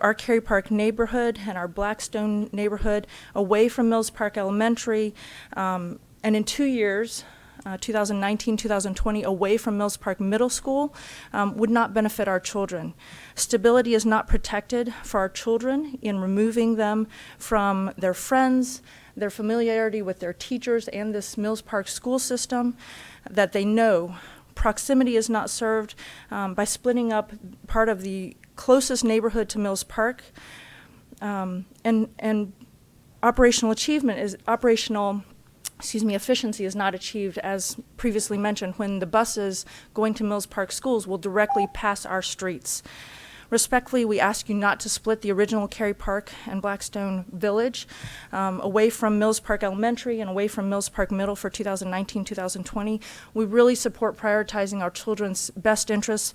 our Cary Park neighborhood and our Blackstone neighborhood away from Mills Park Elementary, and in 2 years, 2019-2020 away from Mills Park Middle School would not benefit our children. Stability is not protected for our children in removing them from their friends, their familiarity with their teachers and this Mills Park school system that they know. Proximity is not served by splitting up part of the closest neighborhood to Mills Park, and operational efficiency is not achieved, as previously mentioned, when the buses going to Mills Park schools will directly pass our streets. Respectfully, we ask you not to split the original Cary Park and Blackstone Village away from Mills Park Elementary and away from Mills Park Middle for 2019-2020. We really support prioritizing our children's best interests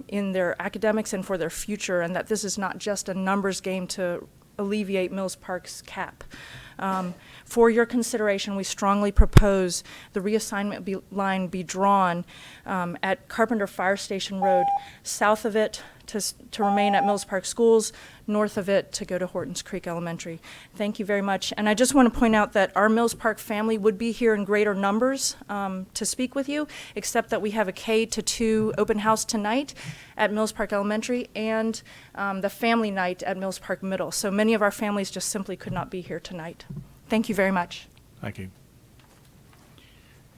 in their academics and for their future, and that this is not just a numbers game to alleviate Mills Park's cap. For your consideration, we strongly propose the reassignment line be drawn at Carpenter Fire Station Road, south of it to remain at Mills Park Schools, north of it to go to Hortons Creek Elementary. Thank you very much. And I just want to point out that our Mills Park family would be here in greater numbers to speak with you, except that we have a K-2 open house tonight at Mills Park Elementary and the family night at Mills Park Middle. So many of our families just simply could not be here tonight. Thank you very much. Thank you.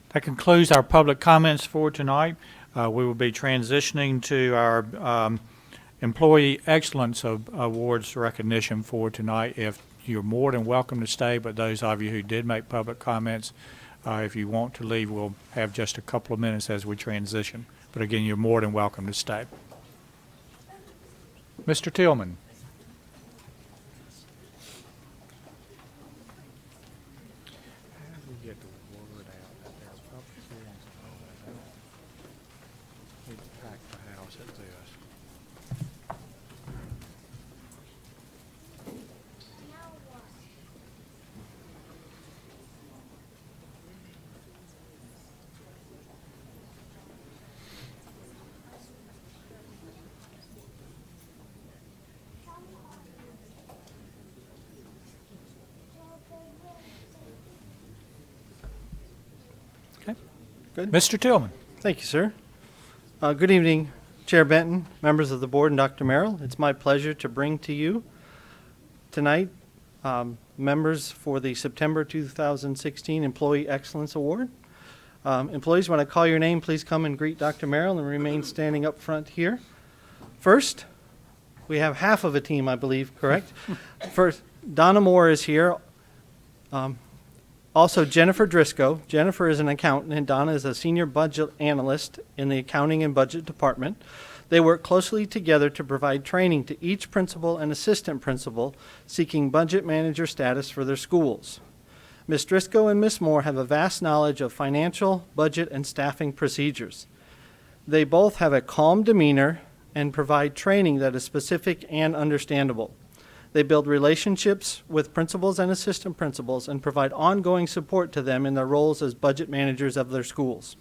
That concludes our public comments for tonight. We will be transitioning to our Employee Excellence Awards recognition for tonight. If you're more than welcome to stay, but those of you who did make public comments, if you want to leave, we'll have just a couple of minutes as we transition. But again, you're more than welcome to stay. Mr. Tillman. Good. Mr. Tillman. Thank you, sir. Good evening, Chair Benton, members of the board, and Dr. Merrill. It's my pleasure to bring to you tonight members for the September 2016 Employee Excellence Award. Employees, when I call your name, please come and greet Dr. Merrill and remain standing up front here. First, we have half of a team, I believe, correct? First, Donna Moore is here. Also, Jennifer Driscoll. Jennifer is an accountant, and Donna is a senior budget analyst in the accounting and budget department. They work closely together to provide training to each principal and assistant principal seeking budget manager status for their schools. Ms. Driscoll and Ms. Moore have a vast knowledge of financial, budget, and staffing procedures. They both have a calm demeanor and provide training that is specific and understandable. They build relationships with principals and assistant principals and provide ongoing support to them in their roles as budget managers of their schools.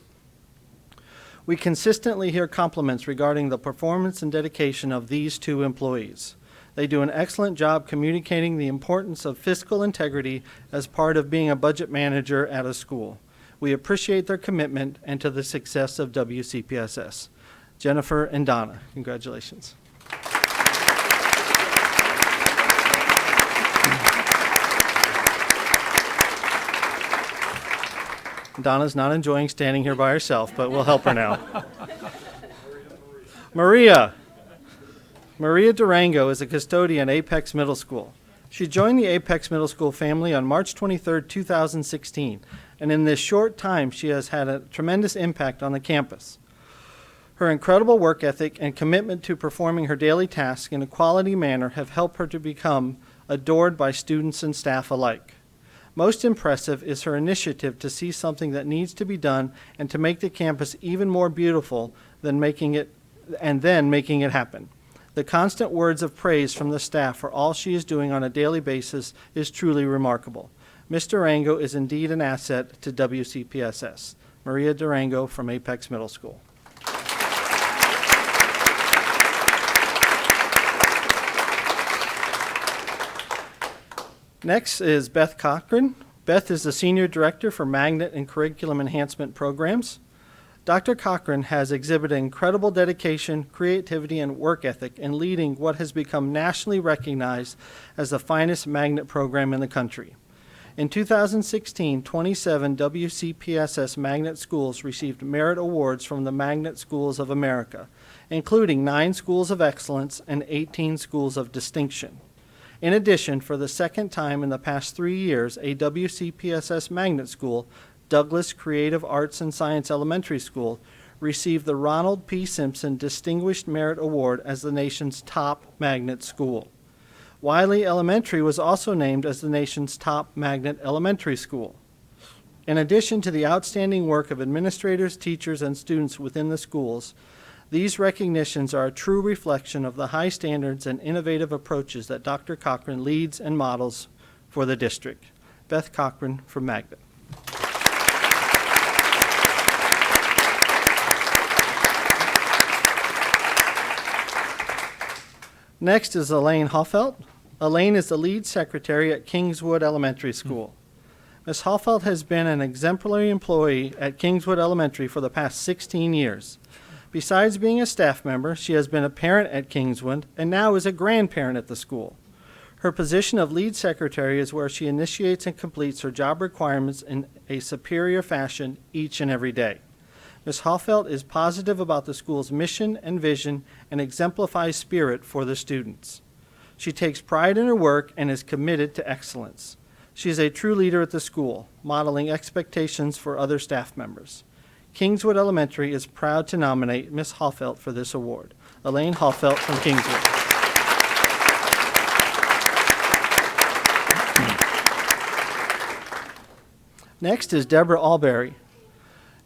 We consistently hear compliments regarding the performance and dedication of these two employees. They do an excellent job communicating the importance of fiscal integrity as part of being a budget manager at a school. We appreciate their commitment and to the success of WCPSS. Jennifer and Donna, congratulations. Donna's not enjoying standing here by herself, but we'll help her now. Maria Durango is a custodian at Apex Middle School. She joined the Apex Middle School family on March 23, 2016, and in this short time, she has had a tremendous impact on the campus. Her incredible work ethic and commitment to performing her daily tasks in a quality manner have helped her to become adored by students and staff alike. Most impressive is her initiative to see something that needs to be done and to make the campus even more beautiful than making it happen. The constant words of praise from the staff for all she is doing on a daily basis is truly remarkable. Ms. Durango is indeed an asset to WCPSS. Maria Durango from Apex Middle School. Next is Beth Cochran. Beth is the Senior Director for Magnet and Curriculum Enhancement Programs. Dr. Cochran has exhibited incredible dedication, creativity, and work ethic in leading what has become nationally recognized as the finest magnet program in the country. In 2016, 27 WCPSS magnet schools received merit awards from the Magnet Schools of America, including 9 schools of excellence and 18 schools of distinction. In addition, for the second time in the past 3 years, a WCPSS magnet school, Douglas Creative Arts and Science Elementary School, received the Ronald P. Simpson Distinguished Merit Award as the nation's top magnet school. Wiley Elementary was also named as the nation's top magnet elementary school. In addition to the outstanding work of administrators, teachers, and students within the schools, these recognitions are a true reflection of the high standards and innovative approaches that Dr. Cochran leads and models for the district. Beth Cochran from Magnet. Next is Elaine Hoffelt. Elaine is the lead secretary at Kingswood Elementary School. Ms. Hoffelt has been an exemplary employee at Kingswood Elementary for the past 16 years. Besides being a staff member, she has been a parent at Kingswood and now is a grandparent at the school. Her position of lead secretary is where she initiates and completes her job requirements in a superior fashion each and every day. Ms. Hoffelt is positive about the school's mission and vision and exemplifies spirit for the students. She takes pride in her work and is committed to excellence. She is a true leader at the school, modeling expectations for other staff members. Kingswood Elementary is proud to nominate Ms. Hoffelt for this award. Elaine Hoffelt from Kingswood. Next is Deborah Alberry.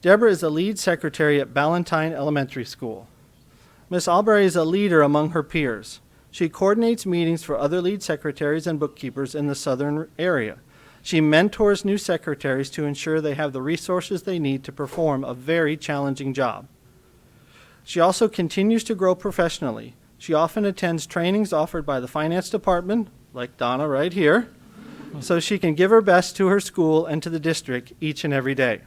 Deborah is the lead secretary at Ballantyne Elementary School. Ms. Alberry is a leader among her peers. She coordinates meetings for other lead secretaries and bookkeepers in the southern area. She mentors new secretaries to ensure they have the resources they need to perform a very challenging job. She also continues to grow professionally. She often attends trainings offered by the finance department, like Donna right here, so she can give her best to her school and to the district each and every day.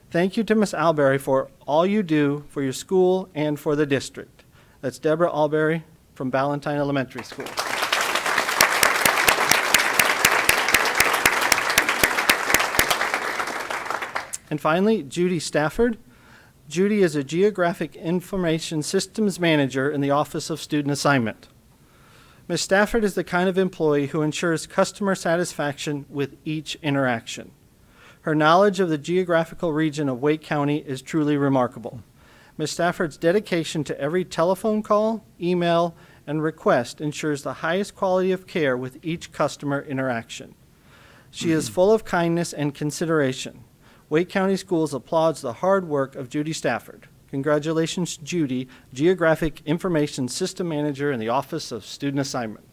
Thank you to Ms. Alberry for all you do for your school and for the district. That's Deborah Alberry from Ballantyne Elementary School. And finally, Judy Stafford. Judy is a Geographic Information Systems Manager in the Office of Student Assignment. Ms. Stafford is the kind of employee who ensures customer satisfaction with each interaction. Her knowledge of the geographical region of Wake County is truly remarkable. Ms. Stafford's dedication to every telephone call, email, and request ensures the highest quality of care with each customer interaction. She is full of kindness and consideration. Wake County Schools applauds the hard work of Judy Stafford. Congratulations, Judy, Geographic Information System Manager in the Office of Student Assignment.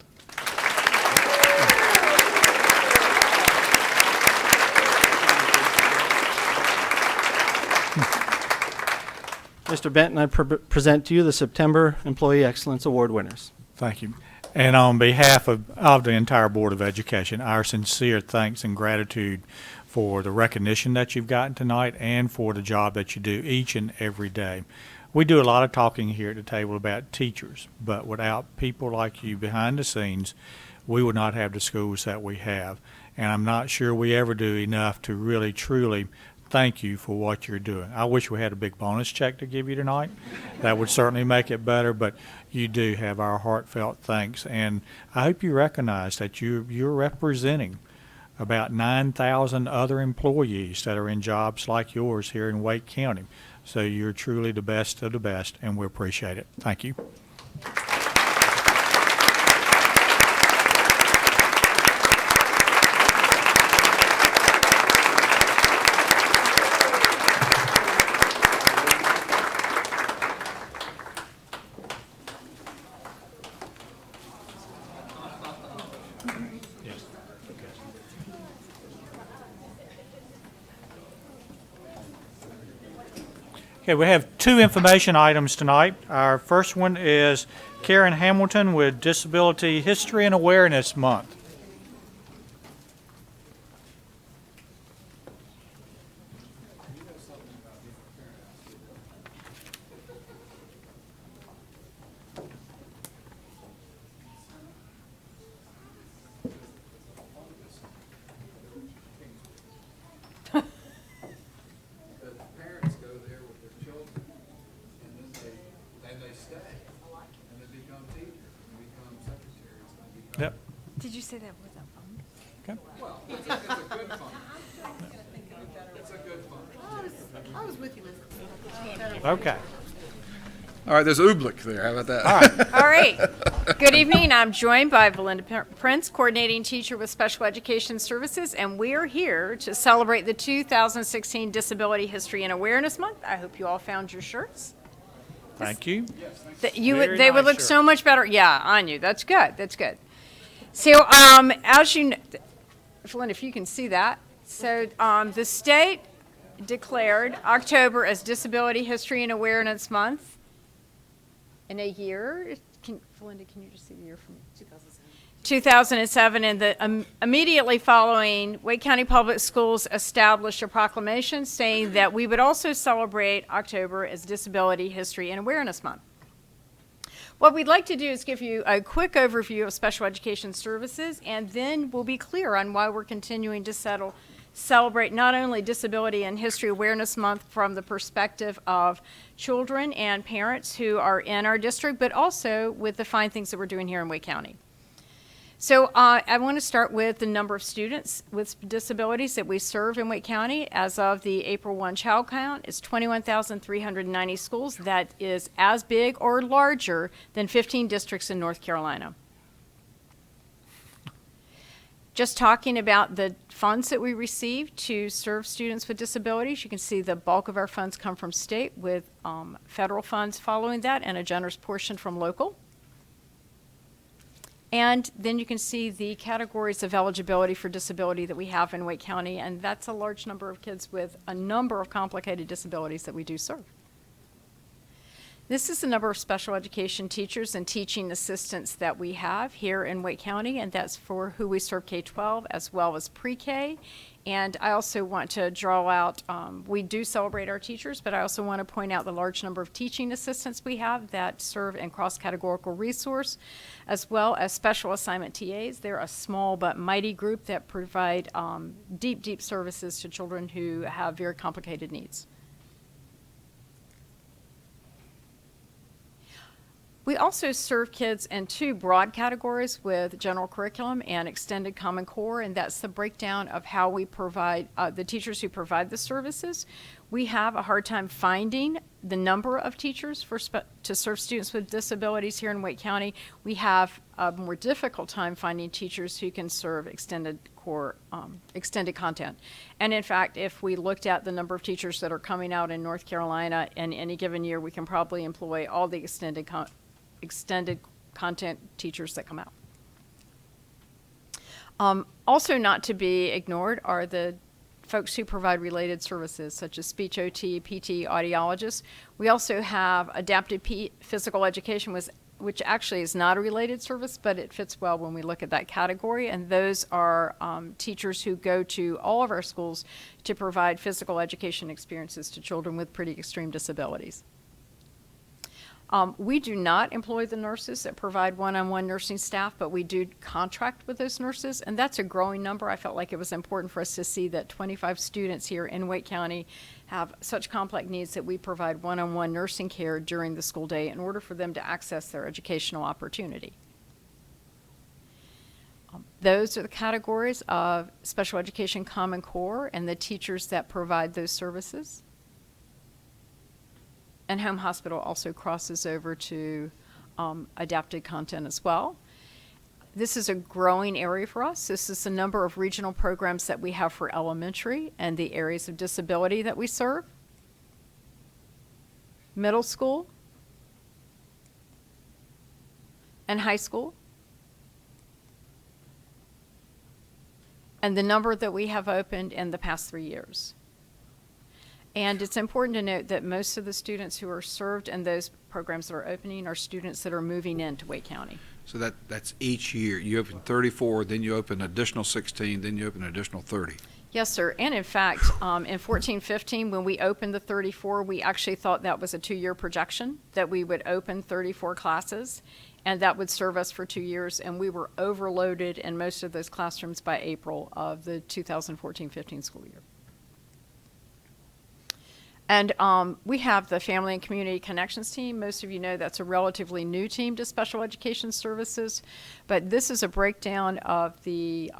Mr. Benton, I present to you the September Employee Excellence Award winners. Thank you. And on behalf of the entire Board of Education, our sincere thanks and gratitude for the recognition that you've gotten tonight and for the job that you do each and every day. We do a lot of talking here at the table about teachers, but without people like you behind the scenes, we would not have the schools that we have. And I'm not sure we ever do enough to really, truly thank you for what you're doing. I wish we had a big bonus check to give you tonight. That would certainly make it better, but you do have our heartfelt thanks. And I hope you recognize that you're representing about 9,000 other employees that are in jobs like yours here in Wake County. So you're truly the best of the best, and we appreciate it. Thank you. Okay, we have two information items tonight. Our first one is Karen Hamilton with Disability History and Awareness Month. Yep. Did you say that without phone? Okay. Well, it's a good fund. It's a good fund. I was with you, Liz. Okay. All right, there's Ooblik there. How about that? All right. All right. Good evening. I'm joined by Belinda Prince, coordinating teacher with Special Education Services, and we are here to celebrate the 2016 Disability History and Awareness Month. I hope you all found your shirts. Thank you. They would look so much better. Yeah, on you. That's good. That's good. So, as you know, Belinda, if you can see that. So, the state declared October as Disability History and Awareness Month. In a year, Belinda, can you just see the year from 2007, and immediately following, Wake County Public Schools established a proclamation saying that we would also celebrate October as Disability History and Awareness Month. What we'd like to do is give you a quick overview of Special Education Services, and then we'll be clear on why we're continuing to celebrate not only Disability and History Awareness Month from the perspective of children and parents who are in our district, but also with the fine things that we're doing here in Wake County. So I want to start with the number of students with disabilities that we serve in Wake County. As of the April 1 child count, it's 21,390 schools. That is as big or larger than 15 districts in North Carolina. Just talking about the funds that we receive to serve students with disabilities, you can see the bulk of our funds come from state, with federal funds following that and a generous portion from local. And then you can see the categories of eligibility for disability that we have in Wake County, and that's a large number of kids with a number of complicated disabilities that we do serve. This is the number of special education teachers and teaching assistants that we have here in Wake County, and that's for who we serve K-12 as well as pre-K. And I also want to draw out, we do celebrate our teachers, but I also want to point out the large number of teaching assistants we have that serve in cross-categorical resource, as well as special assignment TAs. They're a small but mighty group that provide deep, deep services to children who have very complicated needs. We also serve kids in two broad categories with general curriculum and extended common core, and that's the breakdown of how we provide, the teachers who provide the services. We have a hard time finding the number of teachers to serve students with disabilities here in Wake County. We have a more difficult time finding teachers who can serve extended core, extended content. And in fact, if we looked at the number of teachers that are coming out in North Carolina in any given year, we can probably employ all the extended content teachers that come out. Also not to be ignored are the folks who provide related services such as speech OT, PT, audiologists. We also have adapted physical education, which actually is not a related service, but it fits well when we look at that category. And those are teachers who go to all of our schools to provide physical education experiences to children with pretty extreme disabilities. We do not employ the nurses that provide one-on-one nursing staff, but we do contract with those nurses, and that's a growing number. I felt like it was important for us to see that 25 students here in Wake County have such complex needs that we provide one-on-one nursing care during the school day in order for them to access their educational opportunity. Those are the categories of special education Common Core and the teachers that provide those services. And Home Hospital also crosses over to adapted content as well. This is a growing area for us. This is the number of regional programs that we have for elementary and the areas of disability that we serve. Middle school and high school. And the number that we have opened in the past 3 years. And it's important to note that most of the students who are served in those programs that are opening are students that are moving into Wake County. So that's each year. You open 34, then you open additional 16, then you open additional 30. Yes, sir. And in fact, in 14-15, when we opened the 34, we actually thought that was a 2-year projection, that we would open 34 classes, and that would serve us for 2 years. And we were overloaded in most of those classrooms by April of the 2014-15 school year. And we have the Family and Community Connections team. Most of you know that's a relatively new team to special education services. But this is a breakdown of the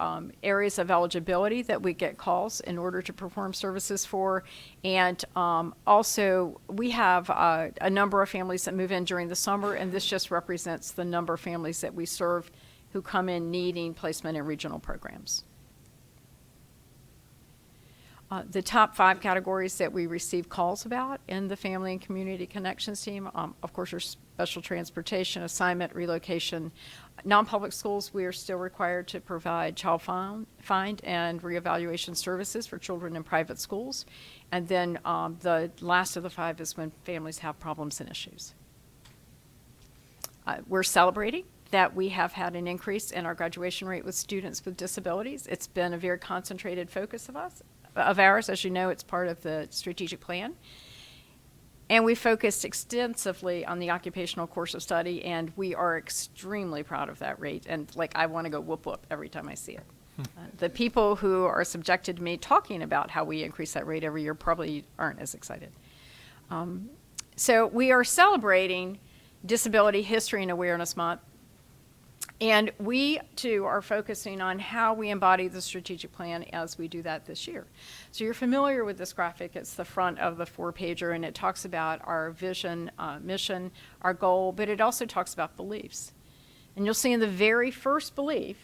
areas of eligibility that we get calls in order to perform services for. And also, we have a number of families that move in during the summer, and this just represents the number of families that we serve who come in needing placement in regional programs. The top 5 categories that we receive calls about in the Family and Community Connections team, of course, are special transportation, assignment, relocation. Non-public schools, we are still required to provide child find and reevaluation services for children in private schools. And then the last of the 5 is when families have problems and issues. We're celebrating that we have had an increase in our graduation rate with students with disabilities. It's been a very concentrated focus of ours. As you know, it's part of the strategic plan. And we focused extensively on the occupational course of study, and we are extremely proud of that rate. And I want to go whoop whoop every time I see it. The people who are subjected to me talking about how we increase that rate every year probably aren't as excited. So we are celebrating Disability History and Awareness Month. And we, too, are focusing on how we embody the strategic plan as we do that this year. So you're familiar with this graphic. It's the front of the 4-pager, and it talks about our vision, mission, our goal, but it also talks about beliefs. And you'll see in the very first belief,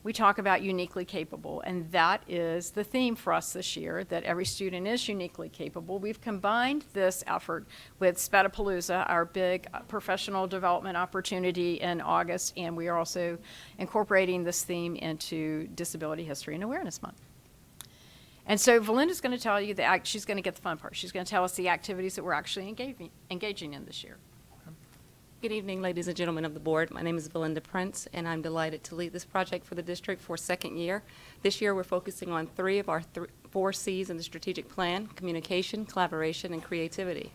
we talk about uniquely capable, and that is the theme for us this year, that every student is uniquely capable. We've combined this effort with Spedapalooza, our big professional development opportunity in August, and we are also incorporating this theme into Disability History and Awareness Month. And so Valinda's going to tell you that she's going to get the fun part. She's going to tell us the activities that we're actually engaging in this year. Good evening, ladies and gentlemen of the board. My name is Valinda Prince, and I'm delighted to lead this project for the district for a second year. This year, we're focusing on 3 of our 4 C's in the strategic plan: communication, collaboration, and creativity.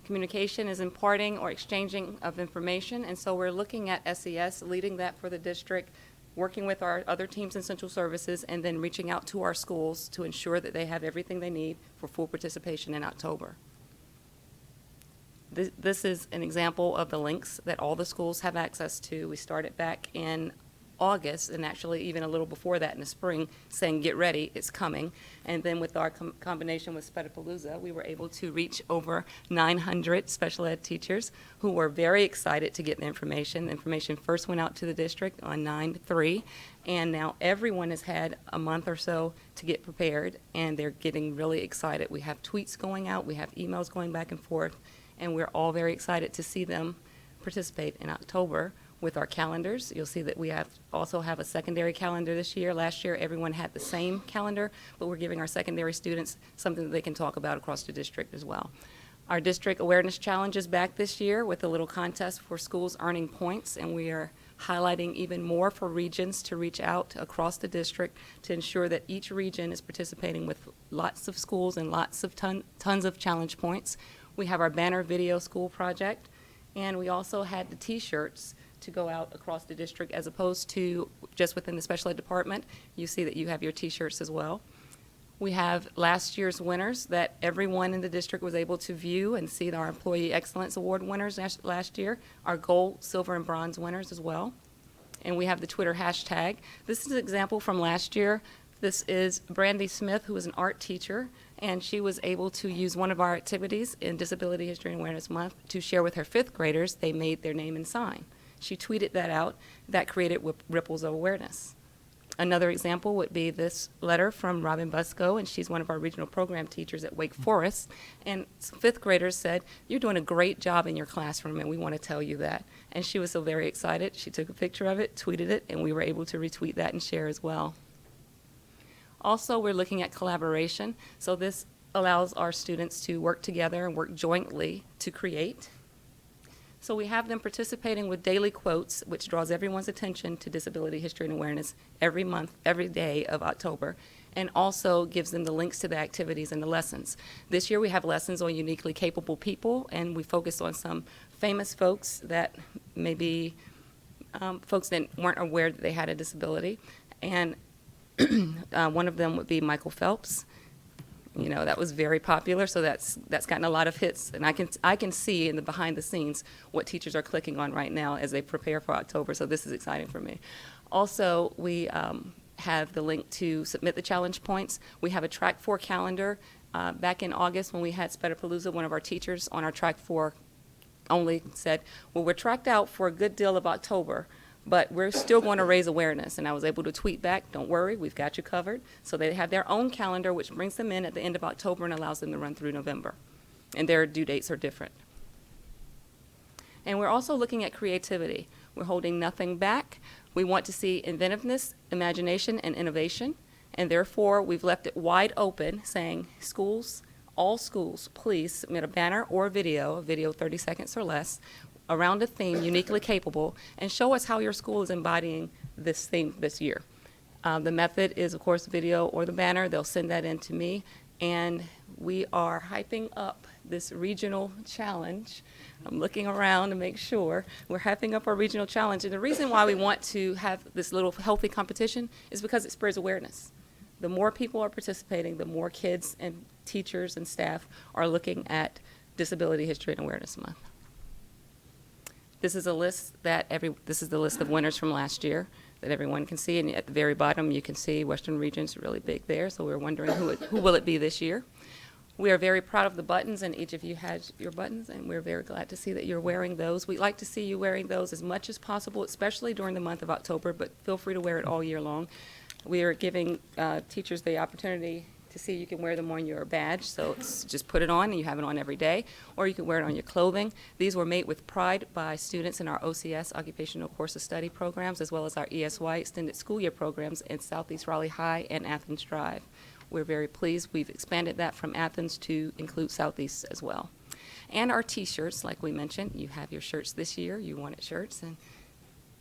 Communication is imparting or exchanging of information, and so we're looking at SES, leading that for the district, working with our other teams in central services, and then reaching out to our schools to ensure that they have everything they need for full participation in October. This is an example of the links that all the schools have access to. We started back in August, and actually even a little before that in the spring, saying get ready, it's coming. And then with our combination with Spedapalooza, we were able to reach over 900 special ed teachers who were very excited to get the information. The information first went out to the district on 9/3, and now everyone has had a month or so to get prepared, and they're getting really excited. We have tweets going out, we have emails going back and forth, and we're all very excited to see them participate in October with our calendars. You'll see that we also have a secondary calendar this year. Last year, everyone had the same calendar, but we're giving our secondary students something that they can talk about across the district as well. Our district awareness challenge is back this year with a little contest for schools earning points, and we are highlighting even more for regions to reach out across the district to ensure that each region is participating with lots of schools and lots of tons of challenge points. We have our banner video school project, and we also had the T-shirts to go out across the district as opposed to just within the special ed department. You see that you have your T-shirts as well. We have last year's winners that everyone in the district was able to view and see our Employee Excellence Award winners last year, our gold, silver, and bronze winners as well. And we have the Twitter hashtag. This is an example from last year. This is Brandy Smith, who is an art teacher, and she was able to use one of our activities in Disability History and Awareness Month to share with her 5th graders. They made their name and sign. She tweeted that out. That created ripples of awareness. Another example would be this letter from Robin Busco, and she's one of our regional program teachers at Wake Forest. And 5th graders said, "You're doing a great job in your classroom, and we want to tell you that." And she was so very excited. She took a picture of it, tweeted it, and we were able to retweet that and share as well. Also, we're looking at collaboration. So this allows our students to work together and work jointly to create. So we have them participating with daily quotes, which draws everyone's attention to disability history and awareness every month, every day of October, and also gives them the links to the activities and the lessons. This year we have lessons on uniquely capable people, and we focused on some famous folks that maybe folks that weren't aware that they had a disability. And one of them would be Michael Phelps. You know, that was very popular, so that's gotten a lot of hits. And I can see in the behind the scenes what teachers are clicking on right now as they prepare for October, so this is exciting for me. Also, we have the link to submit the challenge points. We have a Track 4 calendar. Back in August when we had Spedapalooza, one of our teachers on our Track 4 only said, well, we're tracked out for a good deal of October, but we're still going to raise awareness. And I was able to tweet back, don't worry, we've got you covered. So they have their own calendar, which brings them in at the end of October and allows them to run through November. And their due dates are different. And we're also looking at creativity. We're holding nothing back. We want to see inventiveness, imagination, and innovation. And therefore, we've left it wide open, saying schools, all schools, please submit a banner or a video 30 seconds or less, around a theme uniquely capable, and show us how your school is embodying this theme this year. The method is, of course, video or the banner. They'll send that in to me, and we are hyping up this regional challenge. I'm looking around to make sure we're hyping up our regional challenge, and the reason why we want to have this little healthy competition is because it spreads awareness. The more people are participating, the more kids and teachers and staff are looking at Disability History and Awareness Month. This is a list this is the list of winners from last year that everyone can see, and at the very bottom you can see Western Region's really big there, so we're wondering who will it be this year. We are very proud of the buttons, and each of you has your buttons, and we're very glad to see that you're wearing those. We'd like to see you wearing those as much as possible, especially during the month of October, but feel free to wear it all year long. We are giving teachers the opportunity to see you can wear them on your badge, so just put it on and you have it on every day, or you can wear it on your clothing. These were made with pride by students in our OCS, Occupational Course of Study programs, as well as our ESY Extended School Year programs in Southeast Raleigh High and Athens Drive. We're very pleased. We've expanded that from Athens to include Southeast as well. And our t-shirts, like we mentioned, you have your shirts this year. You wanted shirts, and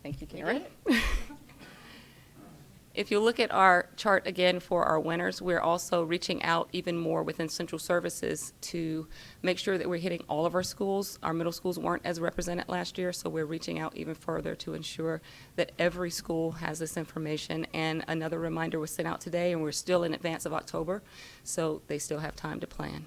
thank you, Karen. If you look at our chart again for our winners, we're also reaching out even more within central services to make sure that we're hitting all of our schools. Our middle schools weren't as represented last year, so we're reaching out even further to ensure that every school has this information. And another reminder was sent out today, and we're still in advance of October, so they still have time to plan.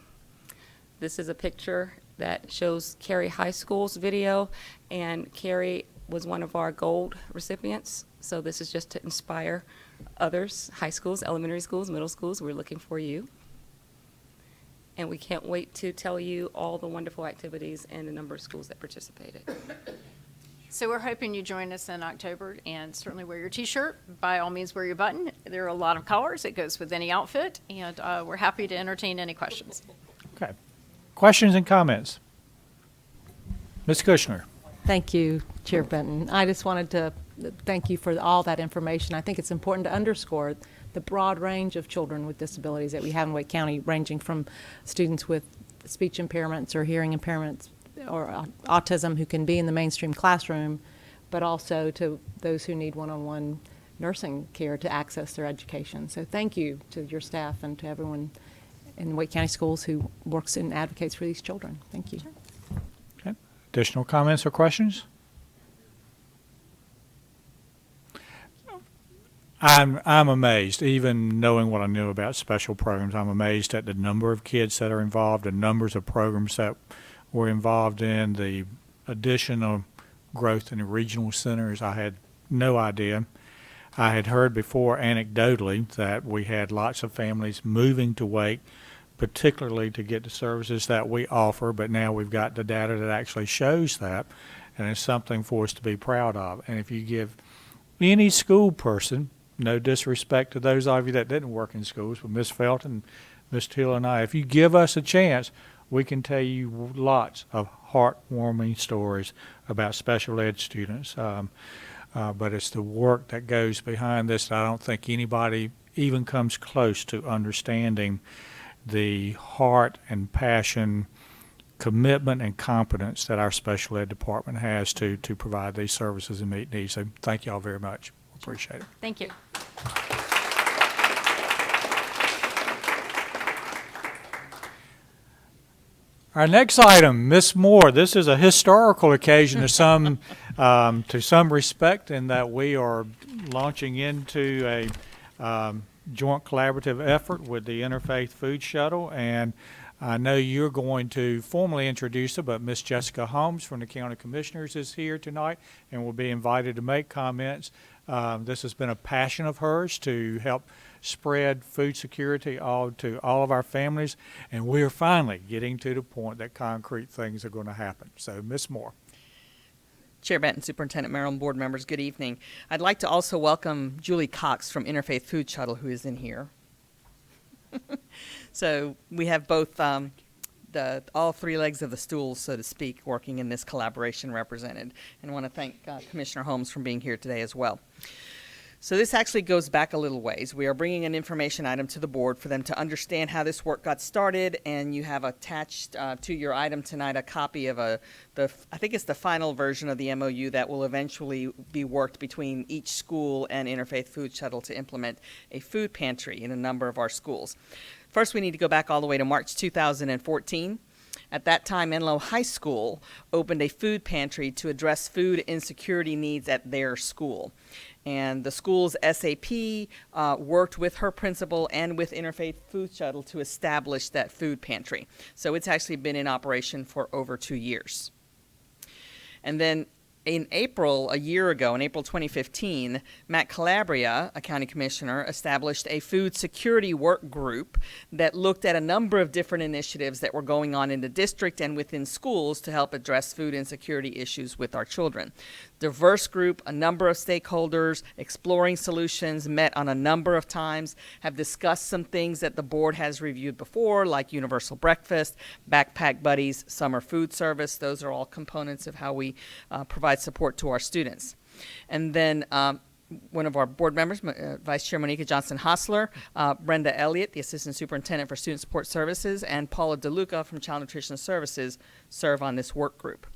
This is a picture that shows Cary High School's video, and Cary was one of our gold recipients. So this is just to inspire others, high schools, elementary schools, middle schools. We're looking for you. And we can't wait to tell you all the wonderful activities and the number of schools that participated. So we're hoping you join us in October, and certainly wear your t-shirt. By all means, wear your button. There are a lot of colors. It goes with any outfit, and we're happy to entertain any questions. Okay. Questions and comments? Ms. Kushner. Thank you, Chair Benton. I just wanted to thank you for all that information. I think it's important to underscore the broad range of children with disabilities that we have in Wake County, ranging from students with speech impairments or hearing impairments or autism who can be in the mainstream classroom, but also to those who need one-on-one nursing care to access their education. So thank you to your staff and to everyone in Wake County Schools who works and advocates for these children. Thank you. Okay. Additional comments or questions? I'm amazed, even knowing what I knew about special programs, I'm amazed at the number of kids that are involved, the numbers of programs that were involved in, the additional growth in the regional centers. I had no idea. I had heard before anecdotally that we had lots of families moving to Wake, particularly to get the services that we offer, but now we've got the data that actually shows that, and it's something for us to be proud of. And if you give any school person, no disrespect to those of you that didn't work in schools, but Ms. Felton, Ms. Teal, and I, if you give us a chance, we can tell you lots of heartwarming stories about special ed students. But it's the work that goes behind this that I don't think anybody even comes close to understanding the heart and passion, commitment and competence that our special ed department has to provide these services and meet needs. So thank you all very much. Appreciate it. Thank you. Our next item, Ms. Moore. This is a historical occasion to some respect, in that we are launching into a joint collaborative effort with the Interfaith Food Shuttle, and I know you're going to formally introduce her, but Miss Jessica Holmes from the County Commissioners is here tonight and will be invited to make comments. This has been a passion of hers to help spread food security to all of our families, and we're finally getting to the point that concrete things are going to happen. So, Ms. Moore. Chair Benton, Superintendent Merrill, and board members, good evening. I'd like to also welcome Julie Cox from Interfaith Food Shuttle, who is in here. So we have both all three legs of the stool, so to speak, working in this collaboration represented. And I want to thank Commissioner Holmes for being here today as well. So this actually goes back a little ways. We are bringing an information item to the board for them to understand how this work got started, and you have attached to your item tonight a copy of I think it's the final version of the MOU that will eventually be worked between each school and Interfaith Food Shuttle to implement a food pantry in a number of our schools. First, we need to go back all the way to March 2014. At that time, Enloe High School opened a food pantry to address food insecurity needs at their school. And the school's SAP worked with her principal and with Interfaith Food Shuttle to establish that food pantry. So it's actually been in operation for over 2 years. And then in April, a year ago, in April 2015, Matt Calabria, a county commissioner, established a food security work group that looked at a number of different initiatives that were going on in the district and within schools to help address food insecurity issues with our children. Diverse group, a number of stakeholders, exploring solutions, met on a number of times, have discussed some things that the board has reviewed before, like universal breakfast, backpack buddies, summer food service. Those are all components of how we provide support to our students. And then one of our board members, Vice Chair Monica Johnson-Hostler, Brenda Elliott, the Assistant Superintendent for Student Support Services, and Paula DeLuca from Child Nutrition Services serve on this work group.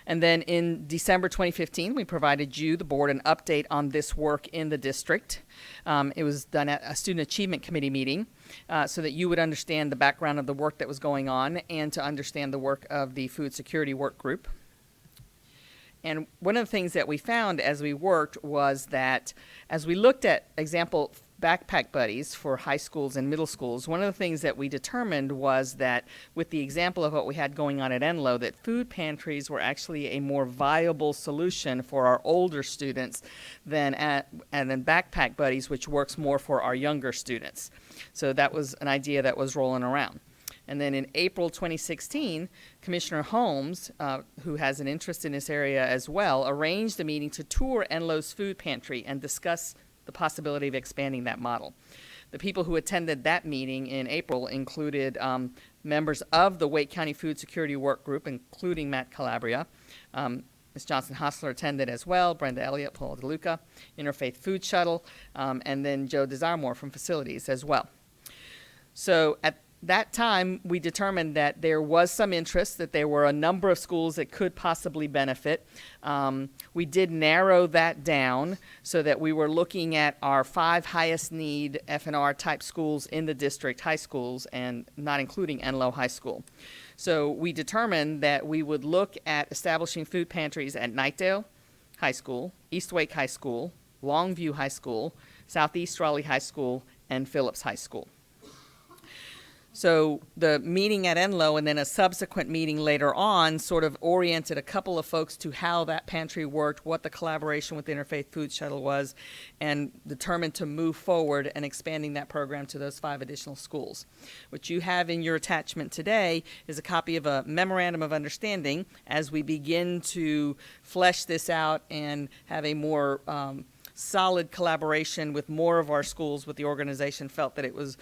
And then in December 2015, we provided you, the board, an update on this work in the district. It was done at a Student Achievement Committee meeting so that you would understand the background of the work that was going on and to understand the work of the food security work group. And one of the things that we found as we worked was that as we looked at, example, backpack buddies for high schools and middle schools, one of the things that we determined was that with the example of what we had going on at Enloe, that food pantries were actually a more viable solution for our older students than backpack buddies, which works more for our younger students. So that was an idea that was rolling around. And then in April 2016, Commissioner Holmes, who has an interest in this area as well, arranged a meeting to tour Enloe's food pantry and discuss the possibility of expanding that model. The people who attended that meeting in April included members of the Wake County Food Security Work Group, including Matt Calabria. Ms. Johnson-Hostler attended as well, Brenda Elliott, Paul DeLuca, Interfaith Food Shuttle, and then Joe Desiremore from Facilities as well. So at that time, we determined that there was some interest, that there were a number of schools that could possibly benefit. We did narrow that down so that we were looking at our 5 highest need F&R type schools in the district, high schools, and not including Enloe High School. So we determined that we would look at establishing food pantries at Knightdale High School, East Wake High School, Longview High School, Southeast Raleigh High School, and Phillips High School. So the meeting at Enloe and then a subsequent meeting later on sort of oriented a couple of folks to how that pantry worked, what the collaboration with Interfaith Food Shuttle was, and determined to move forward and expanding that program to those 5 additional schools. What you have in your attachment today is a copy of a memorandum of understanding as we begin to flesh this out and have a more solid collaboration with more of our schools. With the organization felt that it was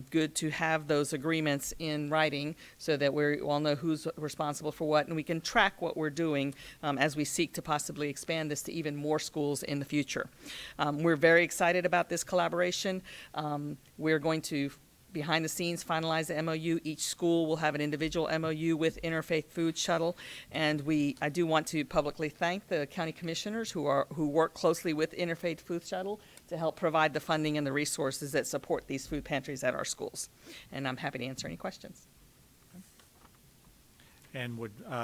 good to have those agreements in writing so that we all know who's responsible for what, and we can track what we're doing as we seek to possibly expand this to even more schools in the future. We're very excited about this collaboration. We're going to behind the scenes finalize the MOU. Each school will have an individual MOU with Interfaith Food Shuttle, and I do want to publicly thank the county commissioners who work closely with Interfaith Food Shuttle to help provide the funding and the resources that support these food pantries at our schools. And I'm happy to answer any questions. And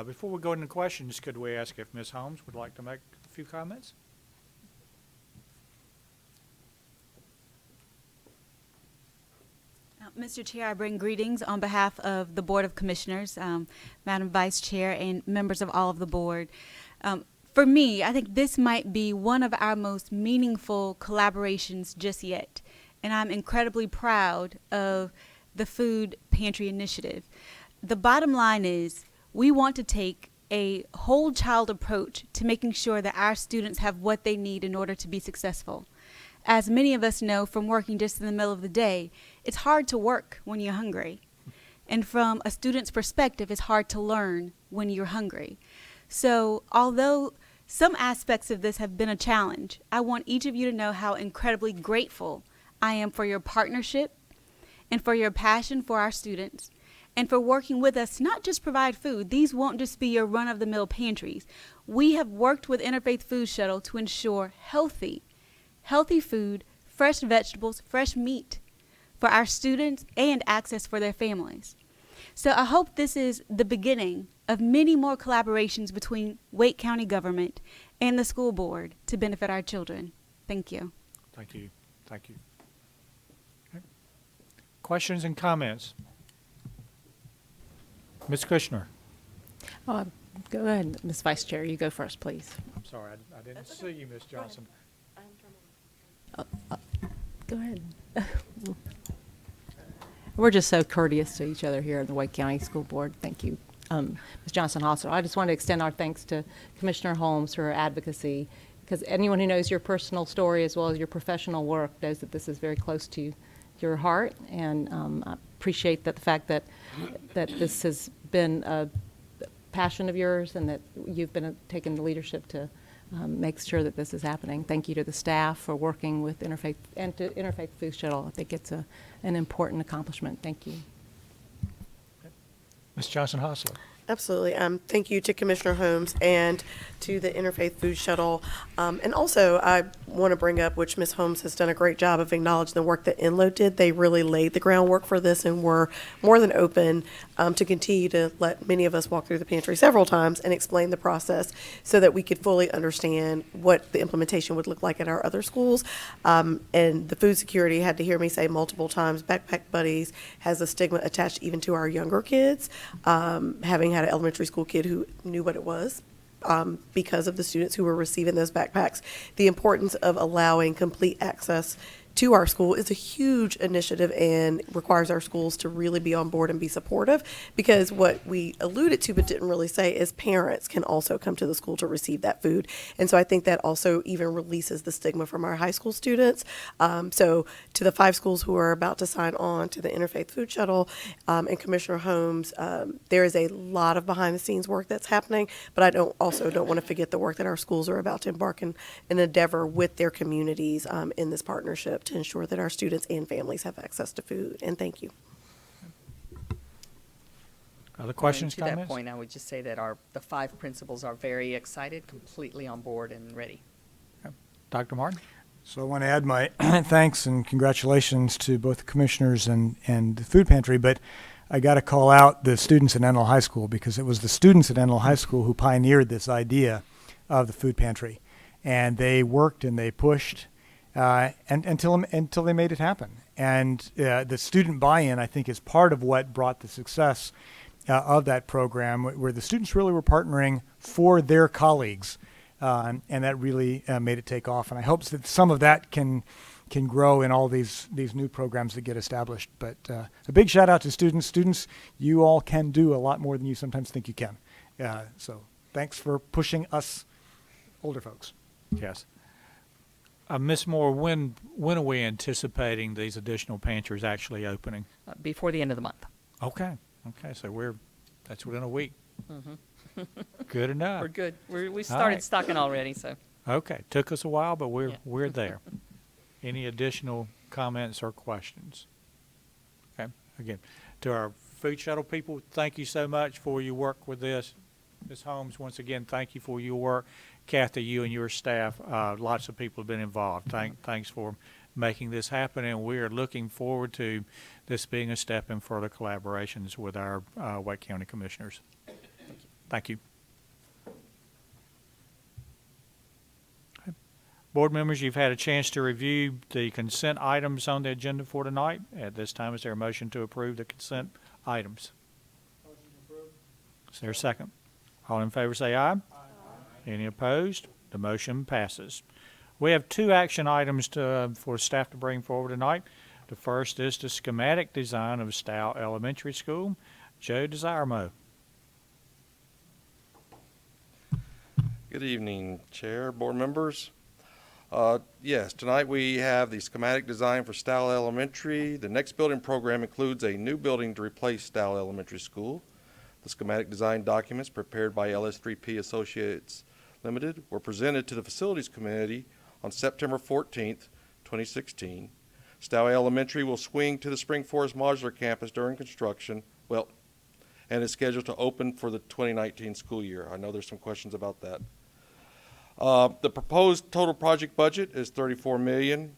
before we go into questions, could we ask if Ms. Holmes would like to make a few comments? Mr. Chair, I bring greetings on behalf of the Board of Commissioners, Madam Vice Chair, and members of all of the board. For me, I think this might be one of our most meaningful collaborations just yet, and I'm incredibly proud of the Food Pantry Initiative. The bottom line is we want to take a whole child approach to making sure that our students have what they need in order to be successful. As many of us know from working just in the middle of the day, it's hard to work when you're hungry. And from a student's perspective, it's hard to learn when you're hungry. So although some aspects of this have been a challenge, I want each of you to know how incredibly grateful I am for your partnership and for your passion for our students and for working with us to not just provide food. These won't just be your run-of-the-mill pantries. We have worked with Interfaith Food Shuttle to ensure healthy food, fresh vegetables, fresh meat for our students and access for their families. So I hope this is the beginning of many more collaborations between Wake County government and the school board to benefit our children. Thank you. Thank you. Thank you. Okay. Questions and comments? Ms. Kushner. Go ahead, Ms. Vice Chair. You go first, please. I'm sorry, I didn't see you, Ms. Johnson. Go ahead. We're just so courteous to each other here in the Wake County School Board. Thank you, Ms. Johnson Hospital. I just want to extend our thanks to Commissioner Holmes for her advocacy, because anyone who knows your personal story as well as your professional work knows that this is very close to your heart, and I appreciate that the fact that this has been a passion of yours and that you've been taking the leadership to make sure that this is happening. Thank you to the staff for working with Interfaith and to Interfaith Food Shuttle. I think it's an important accomplishment. Thank you. Ms. Johnson Hostler. Absolutely. Thank you to Commissioner Holmes and to the Interfaith Food Shuttle. And also, I want to bring up, which Ms. Holmes has done a great job of acknowledging the work that Enloe did. They really laid the groundwork for this and were more than open to continue to let many of us walk through the pantry several times and explain the process so that we could fully understand what the implementation would look like at our other schools. And the food security had to hear me say multiple times, Backpack Buddies has a stigma attached even to our younger kids, having had an elementary school kid who knew what it was because of the students who were receiving those backpacks. The importance of allowing complete access to our school is a huge initiative and requires our schools to really be on board and be supportive, because what we alluded to but didn't really say is parents can also come to the school to receive that food. And so I think that also even releases the stigma from our high school students. So to the 5 schools who are about to sign on to the Interfaith Food Shuttle and Commissioner Holmes, there is a lot of behind the scenes work that's happening, but I don't want to forget the work that our schools are about to embark in an endeavor with their communities in this partnership to ensure that our students and families have access to food. And thank you. Other questions, to comments? that point, I would just say that the 5 principals are very excited, completely on board and ready. Dr. Martin? So I want to add my thanks and congratulations to both the commissioners and the food pantry, but I got to call out the students at Enloe High School, because it was the students at Enloe High School who pioneered this idea of the food pantry. And they worked and they pushed and until they made it happen. And the student buy-in, I think, is part of what brought the success of that program, where the students really were partnering for their colleagues, and that really made it take off. And I hope that some of that can grow in all these new programs that get established. But a big shout out to students. Students, you all can do a lot more than you sometimes think you can. So thanks for pushing us older folks. Yes. Ms. Moore, when are we anticipating these additional pantries actually opening? Before the end of the month. Okay. So that's within a week. Mm-hmm. Good enough. We're good. We started stocking already, so. Okay. Took us a while, but we're there. Any additional comments or questions? Okay. Again, to our food shuttle people, thank you so much for your work with this. Ms. Holmes, once again, thank you for your work. Kathy, you and your staff, lots of people have been involved. Thanks for making this happen, and we are looking forward to this being a step in further collaborations with our Wake County commissioners. Thank you. Board members, you've had a chance to review the consent items on the agenda for tonight. At this time, is there a motion to approve the consent items? Is there a second? All in favor say aye. Aye. Any opposed? The motion passes. We have 2 action items for staff to bring forward tonight. The first is the schematic design of Stow Elementary School. Joe Desiremo. Good evening, Chair, board members. Yes, tonight we have the schematic design for Stow Elementary. The next building program includes a new building to replace Stow Elementary School. The schematic design documents prepared by LS3P Associates Limited were presented to the Facilities Committee on September 14th, 2016. Stow Elementary will swing to the Spring Forest Modular Campus during construction, and is scheduled to open for the 2019 school year. I know there's some questions about that. The proposed total project budget is $34 million.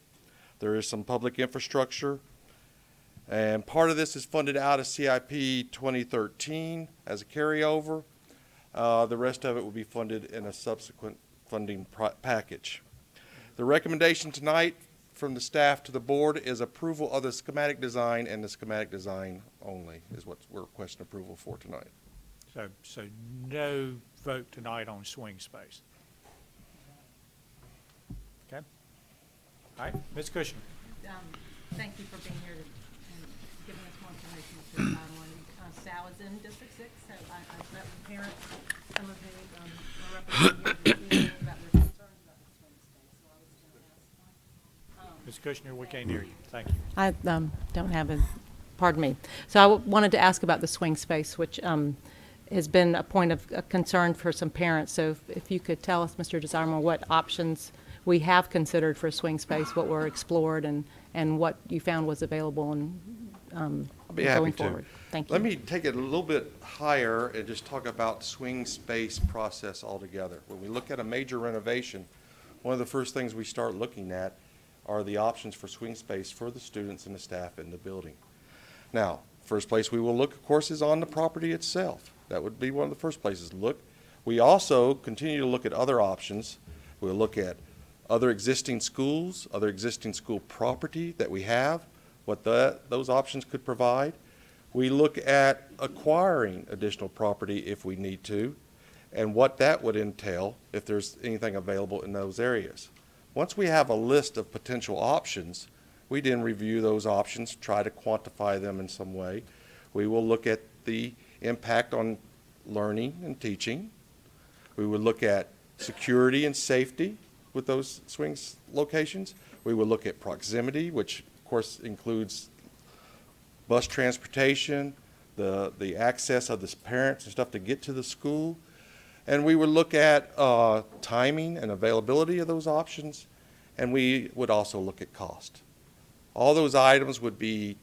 There is some public infrastructure, and part of this is funded out of CIP 2013 as a carryover. The rest of it will be funded in a subsequent funding package. The recommendation tonight from the staff to the board is approval of the schematic design, and the schematic design only is what we're requesting approval for tonight. So no vote tonight on swing space. Okay. All right, Ms. Cushing. Thank you for being here and giving us more information, Mr. Bowden. Sal is in District 6, so I've met with parents, some of who are representing here this evening about their concerns about the swing space. So I was going to ask. Ms. Kushner, we can't hear you. Thank you. I don't have a, pardon me. So I wanted to ask about the swing space, which has been a point of concern for some parents. So if you could tell us, Mr. Desiremo, what options we have considered for swing space, what were explored, and what you found was available and I'll be happy going to. forward. Thank you. Let me take it a little bit higher and just talk about swing space process altogether. When we look at a major renovation, one of the first things we start looking at are the options for swing space for the students and the staff in the building. Now, first place we will look, of course, is on the property itself. That would be one of the first places to look. We also continue to look at other options. We'll look at other existing schools, other existing school property that we have, what those options could provide. We look at acquiring additional property if we need to, and what that would entail if there's anything available in those areas. Once we have a list of potential options, we then review those options, try to quantify them in some way. We will look at the impact on learning and teaching. We would look at security and safety with those swing locations. We would look at proximity, which of course includes bus transportation, the access of the parents and stuff to get to the school. And we would look at timing and availability of those options, and we would also look at cost. All those items would be,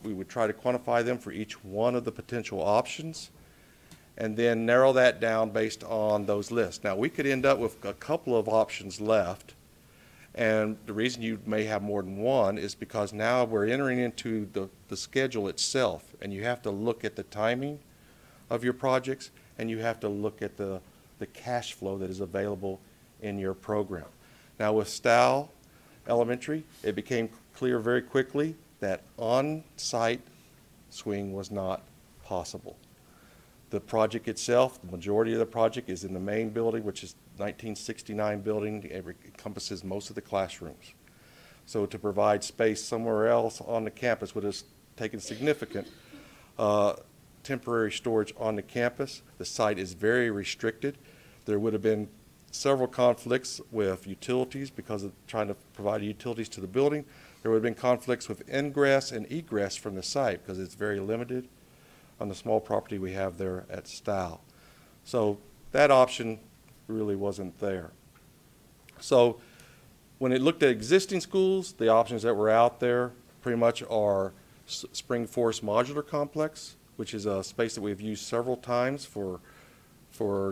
we would try to quantify them for each one of the potential options, and then narrow that down based on those lists. Now, we could end up with a couple of options left, and the reason you may have more than one is because now we're entering into the schedule itself, and you have to look at the timing of your projects, and you have to look at the cash flow that is available in your program. Now, with Stow Elementary, it became clear very quickly that on-site swing was not possible. The project itself, the majority of the project is in the main building, which is 1969 building. It encompasses most of the classrooms. So to provide space somewhere else on the campus would have taken significant temporary storage on the campus. The site is very restricted. There would have been several conflicts with utilities because of trying to provide utilities to the building. There would have been conflicts with ingress and egress from the site because it's very limited on the small property we have there at Stow. So that option really wasn't there. So when it looked at existing schools, the options that were out there pretty much are Spring Forest Modular Complex, which is a space that we've used several times for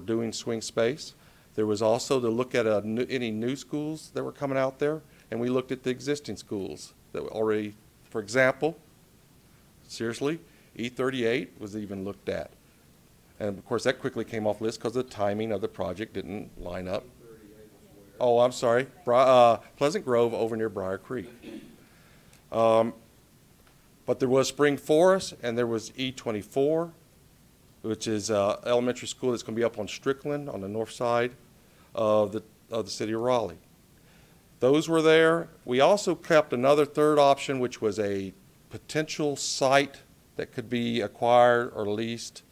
doing swing space. There was also to look at any new schools that were coming out there, and we looked at the existing schools that were already, for example, seriously, E38 was even looked at. And of course that quickly came off the list because the timing of the project didn't line up. Oh, I'm sorry, Pleasant Grove over near Briar Creek. But there was Spring Forest, and there was E24, which is elementary school that's going to be up on Strickland on the north side of the city of Raleigh. Those were there. We also kept another third option, which was a potential site that could be acquired or leased.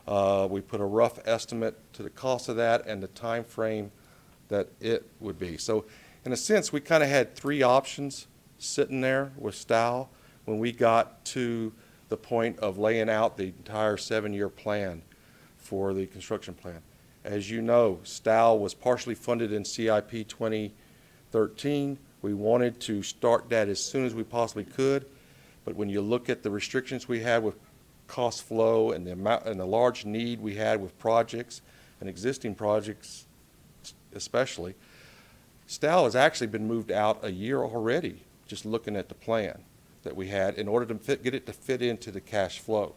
We put a rough estimate to the cost of that and the time frame that it would be. So in a sense, we kind of had three options sitting there with Stow when we got to the point of laying out the entire 7-year plan for the construction plan. As you know, Stow was partially funded in CIP 2013. We wanted to start that as soon as we possibly could, but when you look at the restrictions we had with cost flow and the amount and the large need we had with projects and existing projects especially, Stow has actually been moved out a year already, just looking at the plan that we had in order to get it to fit into the cash flow.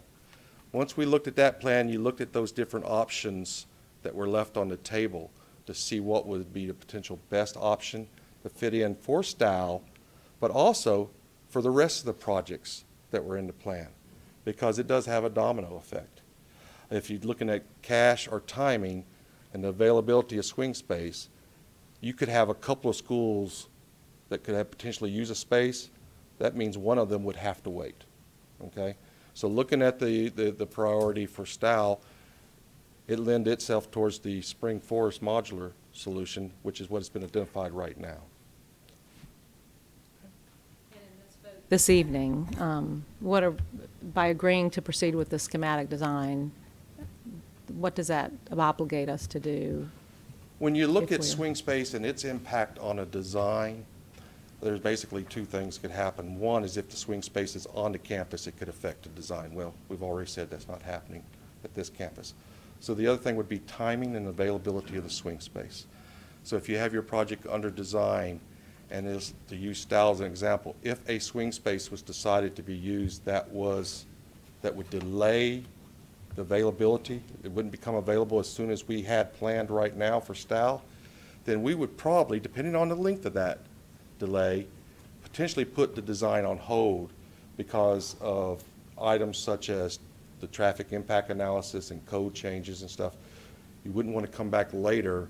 Once we looked at that plan, you looked at those different options that were left on the table to see what would be the potential best option to fit in for Stow, but also for the rest of the projects that were in the plan, because it does have a domino effect. If you're looking at cash or timing and the availability of swing space, you could have a couple of schools that could have potentially use a space. That means one of them would have to wait, okay? So looking at the priority for Stow, it lends itself towards the Spring Forest modular solution, which is what has been identified right now. This evening, by agreeing to proceed with the schematic design, what does that obligate us to do? When you look at swing space and its impact on a design, there's basically two things could happen. One is if the swing space is on the campus, it could affect the design. Well, we've already said that's not happening at this campus. So the other thing would be timing and availability of the swing space. So if you have your project under design, and is to use Stow as an example, if a swing space was decided to be used that would delay the availability, it wouldn't become available as soon as we had planned right now for Stow, then we would probably, depending on the length of that delay, potentially put the design on hold because of items such as the traffic impact analysis and code changes and stuff. You wouldn't want to come back later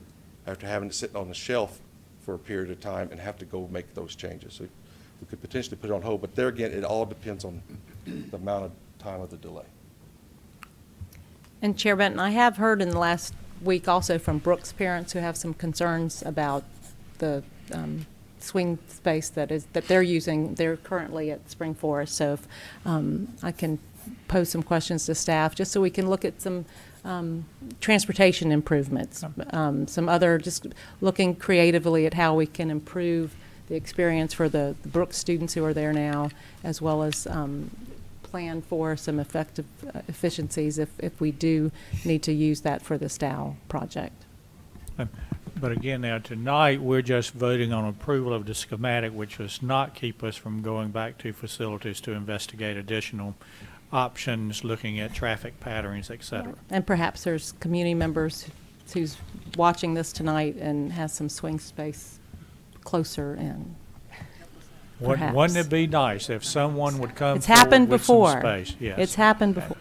after having to sit on the shelf for a period of time and have to go make those changes. So we could potentially put it on hold, but there again, it all depends on the amount of time of the delay. And Chair Benton, I have heard in the last week also from Brooks parents who have some concerns about the swing space that they're using. They're currently at Spring Forest, so if I can pose some questions to staff just so we can look at some transportation improvements, some other, just looking creatively at how we can improve the experience for the Brooks students who are there now, as well as plan for some effective efficiencies if we do need to use that for the Stow project. But again, now tonight, we're just voting on approval of the schematic, which does not keep us from going back to facilities to investigate additional options, looking at traffic patterns, et cetera. And perhaps there's community members who's watching this tonight and has some swing space closer in. Wouldn't it be nice if someone would come It's happened with before. some space? Yes. It's happened before.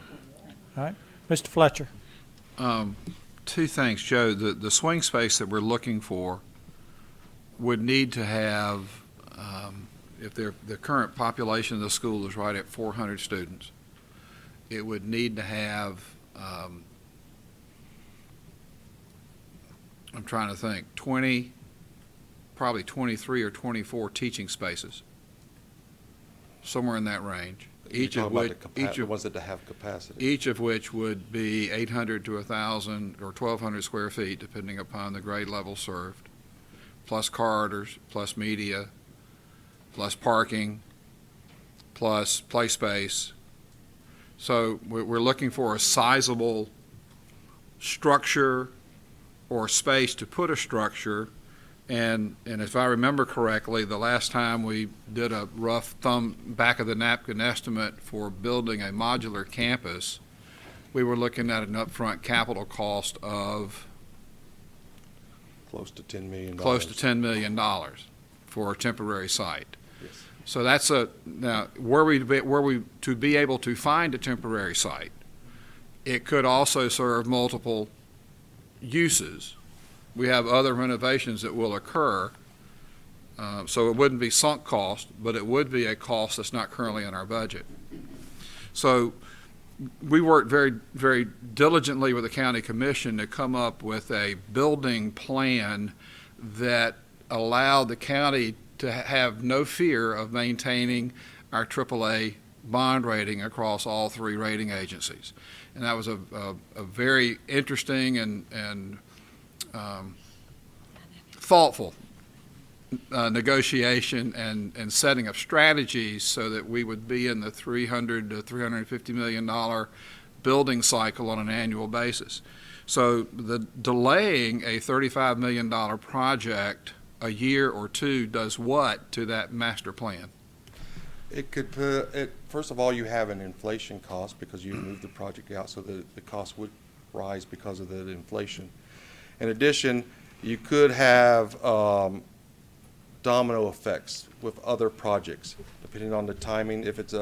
All right. Mr. Fletcher. Two things, Joe. The swing space that we're looking for would need to have, if the current population of the school is right at 400 students, it would need to have, I'm trying to think, probably 23 or 24 teaching spaces, somewhere in that range. Each of which, the ones that have capacity. Each of which would be 800 to 1,000 or 1,200 square feet, depending upon the grade level served, plus corridors, plus media, plus parking, plus play space. So we're looking for a sizable structure or space to put a structure. And if I remember correctly, the last time we did a rough back of the napkin estimate for building a modular campus, we were looking at an upfront capital cost of Close to $10 million. Close to $10 million for a temporary site. Yes. So that's now, were we to be able to find a temporary site, it could also serve multiple uses. We have other renovations that will occur, so it wouldn't be sunk cost, but it would be a cost that's not currently in our budget. So we worked very, very diligently with the county commission to come up with a building plan that allowed the county to have no fear of maintaining our AAA bond rating across all three rating agencies. And that was a very interesting and thoughtful negotiation and setting of strategies so that we would be in the $300 to $350 million building cycle on an annual basis. So the delaying a $35 million project a year or two does what to that master plan? It could put, first of all, you have an inflation cost because you moved the project out, so the cost would rise because of the inflation. In addition, you could have domino effects with other projects, depending on the timing. If it's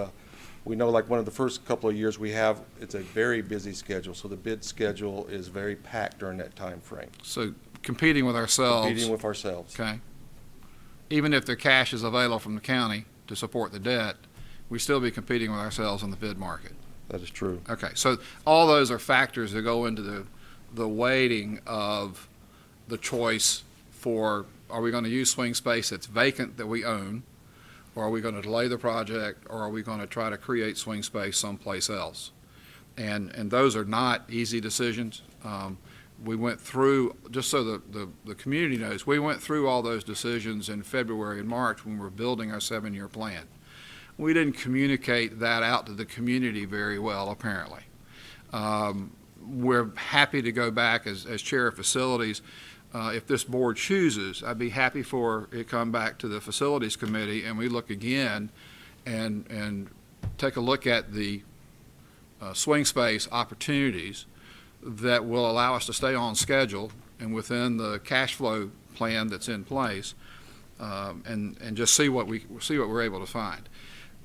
we know like one of the first couple of years it's a very busy schedule, so the bid schedule is very packed during that time frame. So competing with ourselves. Competing with ourselves. Okay. Even if the cash is available from the county to support the debt, we still be competing with ourselves in the bid market. That is true. Okay, so all those are factors that go into the weighting of the choice for, are we going to use swing space that's vacant that we own, or are we going to delay the project, or are we going to try to create swing space someplace else? And those are not easy decisions. We went through, just so the community knows, we went through all those decisions in February and March when we were building our 7-year plan. We didn't communicate that out to the community very well, apparently. We're happy to go back as chair of facilities. If this board chooses, I'd be happy for it come back to the facilities committee and we look again and take a look at the swing space opportunities that will allow us to stay on schedule and within the cash flow plan that's in place, and just see what we're able to find.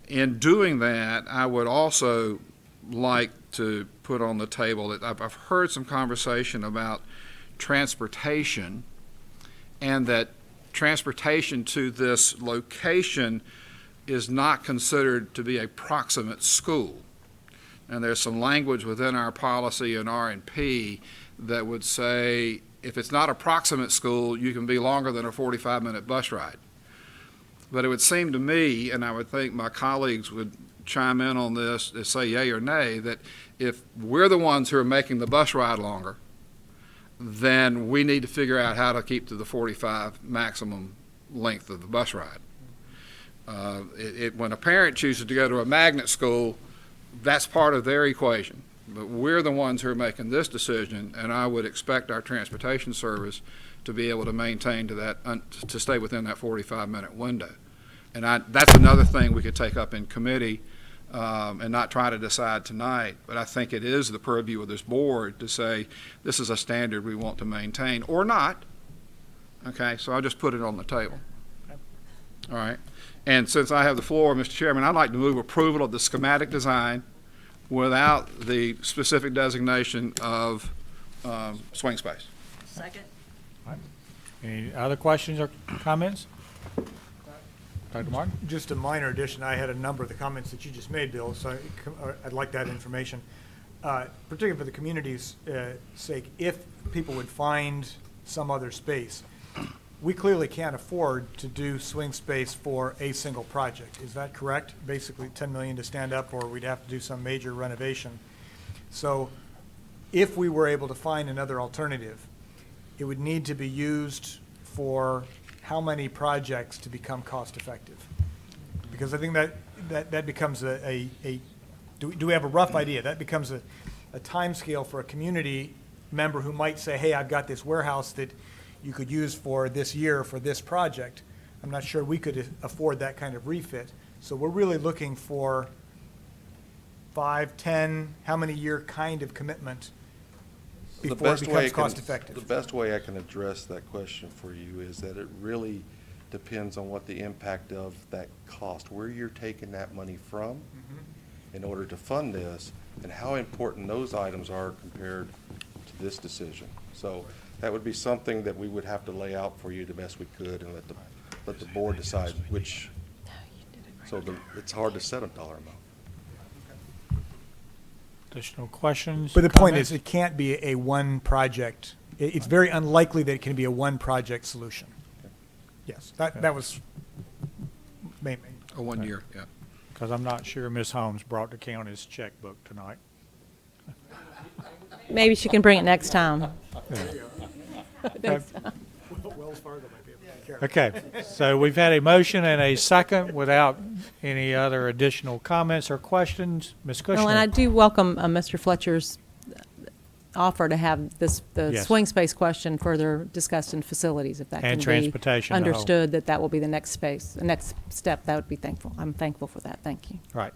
In doing that, I would also like to put on the table that I've heard some conversation about transportation, and that transportation to this location is not considered to be a proximate school. And there's some language within our policy in R&P that would say if it's not a proximate school, you can be longer than a 45-minute bus ride. But it would seem to me, and I would think my colleagues would chime in on this to say yay or nay, that if we're the ones who are making the bus ride longer, then we need to figure out how to keep to the 45 maximum length of the bus ride. When a parent chooses to go to a magnet school, that's part of their equation. But we're the ones who are making this decision, and I would expect our transportation service to be able to maintain to that, to stay within that 45-minute window. And that's another thing we could take up in committee and not try to decide tonight. But I think it is the purview of this board to say this is a standard we want to maintain or not. Okay, so I'll just put it on the table. All right. And since I have the floor, Mr. Chairman, I'd like to move approval of the schematic design without the specific designation of swing space. Second. Any other questions or comments? Dr. Martin? Just a minor addition. I had a number of the comments that you just made, Bill, so I'd like that information. Particularly for the community's sake, if people would find some other space, we clearly can't afford to do swing space for a single project. Is that correct? Basically $10 million to stand up, or we'd have to do some major renovation. So if we were able to find another alternative, it would need to be used for how many projects to become cost effective? Because I think that becomes do we have a rough idea? That becomes a time scale for a community member who might say, hey, I've got this warehouse that you could use for this year for this project. I'm not sure we could afford that kind of refit. So we're really looking for 5, 10, how many year kind of commitment The before it best way becomes cost effective. The best way I can address that question for you is that it really depends on what the impact of that cost, where you're taking that money from in order to fund this, and how important those items are compared to this decision. So that would be something that we would have to lay out for you the best we could and let the board decide which. So it's hard to set a dollar amount. Additional questions? But the point comments? is, it can't be a one project. It's very unlikely that it can be a one project solution. Yes, that was mainly. A 1 year, yeah. Because I'm not sure Ms. Holmes brought the county's checkbook tonight. Maybe she can bring it next time. Wells Fargo might be able to take care of it. Okay, so we've had a motion and a second without any other additional comments or questions. Ms. Kushner? Well, and I do welcome Mr. Fletcher's offer to have the Yes. swing space question further discussed in facilities, if that And can be transportation, the whole- understood, that will be the next space, the next step. That would be thankful. I'm thankful for that. Thank you. Right.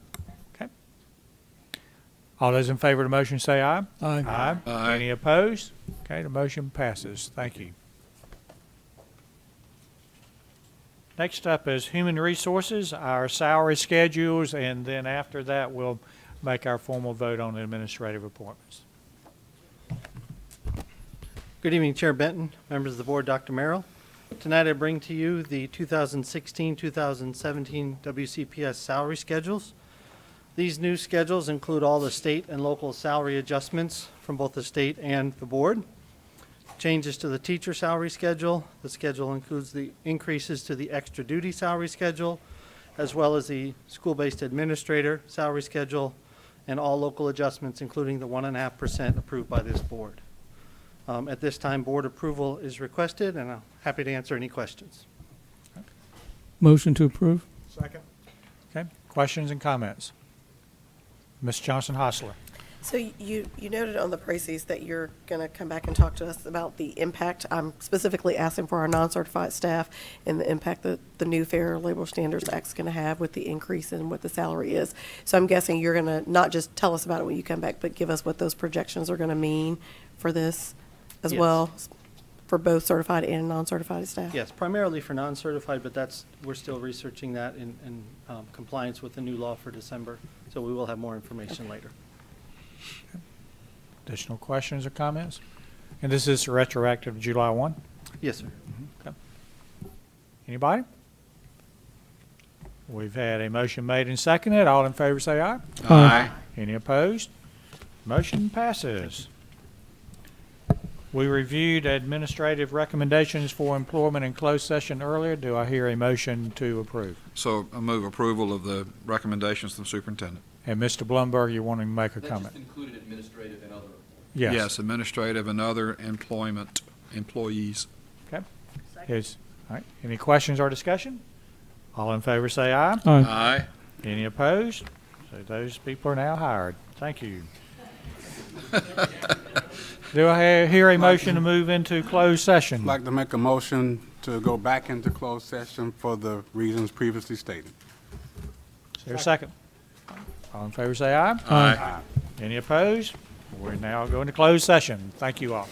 Okay. All those in favor of the motion say aye. Aye. Aye. Aye. Any opposed? Okay, the motion passes. Thank you. Next up is Human Resources, our salary schedules, and then after that, we'll make our formal vote on the administrative appointments. Good evening, Chair Benton, members of the board, Dr. Merrill. Tonight I bring to you the 2016-2017 WCPS salary schedules. These new schedules include all the state and local salary adjustments from both the state and the board. Changes to the teacher salary schedule. The schedule includes the increases to the extra duty salary schedule, as well as the school-based administrator salary schedule, and all local adjustments, including the 1.5% approved by this board. At this time, board approval is requested, and I'm happy to answer any questions. Motion to approve. Second. Okay, questions and comments? Ms. Johnson-Hostler. So you noted on the Precies that you're going to come back and talk to us about the impact. I'm specifically asking for our non-certified staff and the impact that the new Fair Labor Standards Act is going to have with the increase in what the salary is. So I'm guessing you're going to not just tell us about it when you come back, but give us what those projections are going to mean for this as Yes. well, for both certified and non-certified staff? Yes, primarily for non-certified, but we're still researching that in compliance with the new law for December, so we will have more information later. Additional questions or comments? And this is retroactive to July 1? Yes, sir. Okay. Anybody? We've had a motion made and seconded. All in favor say aye. Aye. Any opposed? Motion passes. We reviewed administrative recommendations for employment in closed session earlier. Do I hear a motion to approve? So I move approval of the recommendations from the superintendent. And Mr. Blumberg, you want to make a comment? That just included administrative and other. Yes. Yes, administrative and other employees. Okay. All right. Any questions or discussion? All in favor say aye. Aye. Any opposed? So those people are now hired. Thank you. Do I hear a motion to move into closed session? I'd like to make a motion to go back into closed session for the reasons previously stated. Is there a second? All in favor say aye. Aye. Any opposed? We're now going to closed session. Thank you all.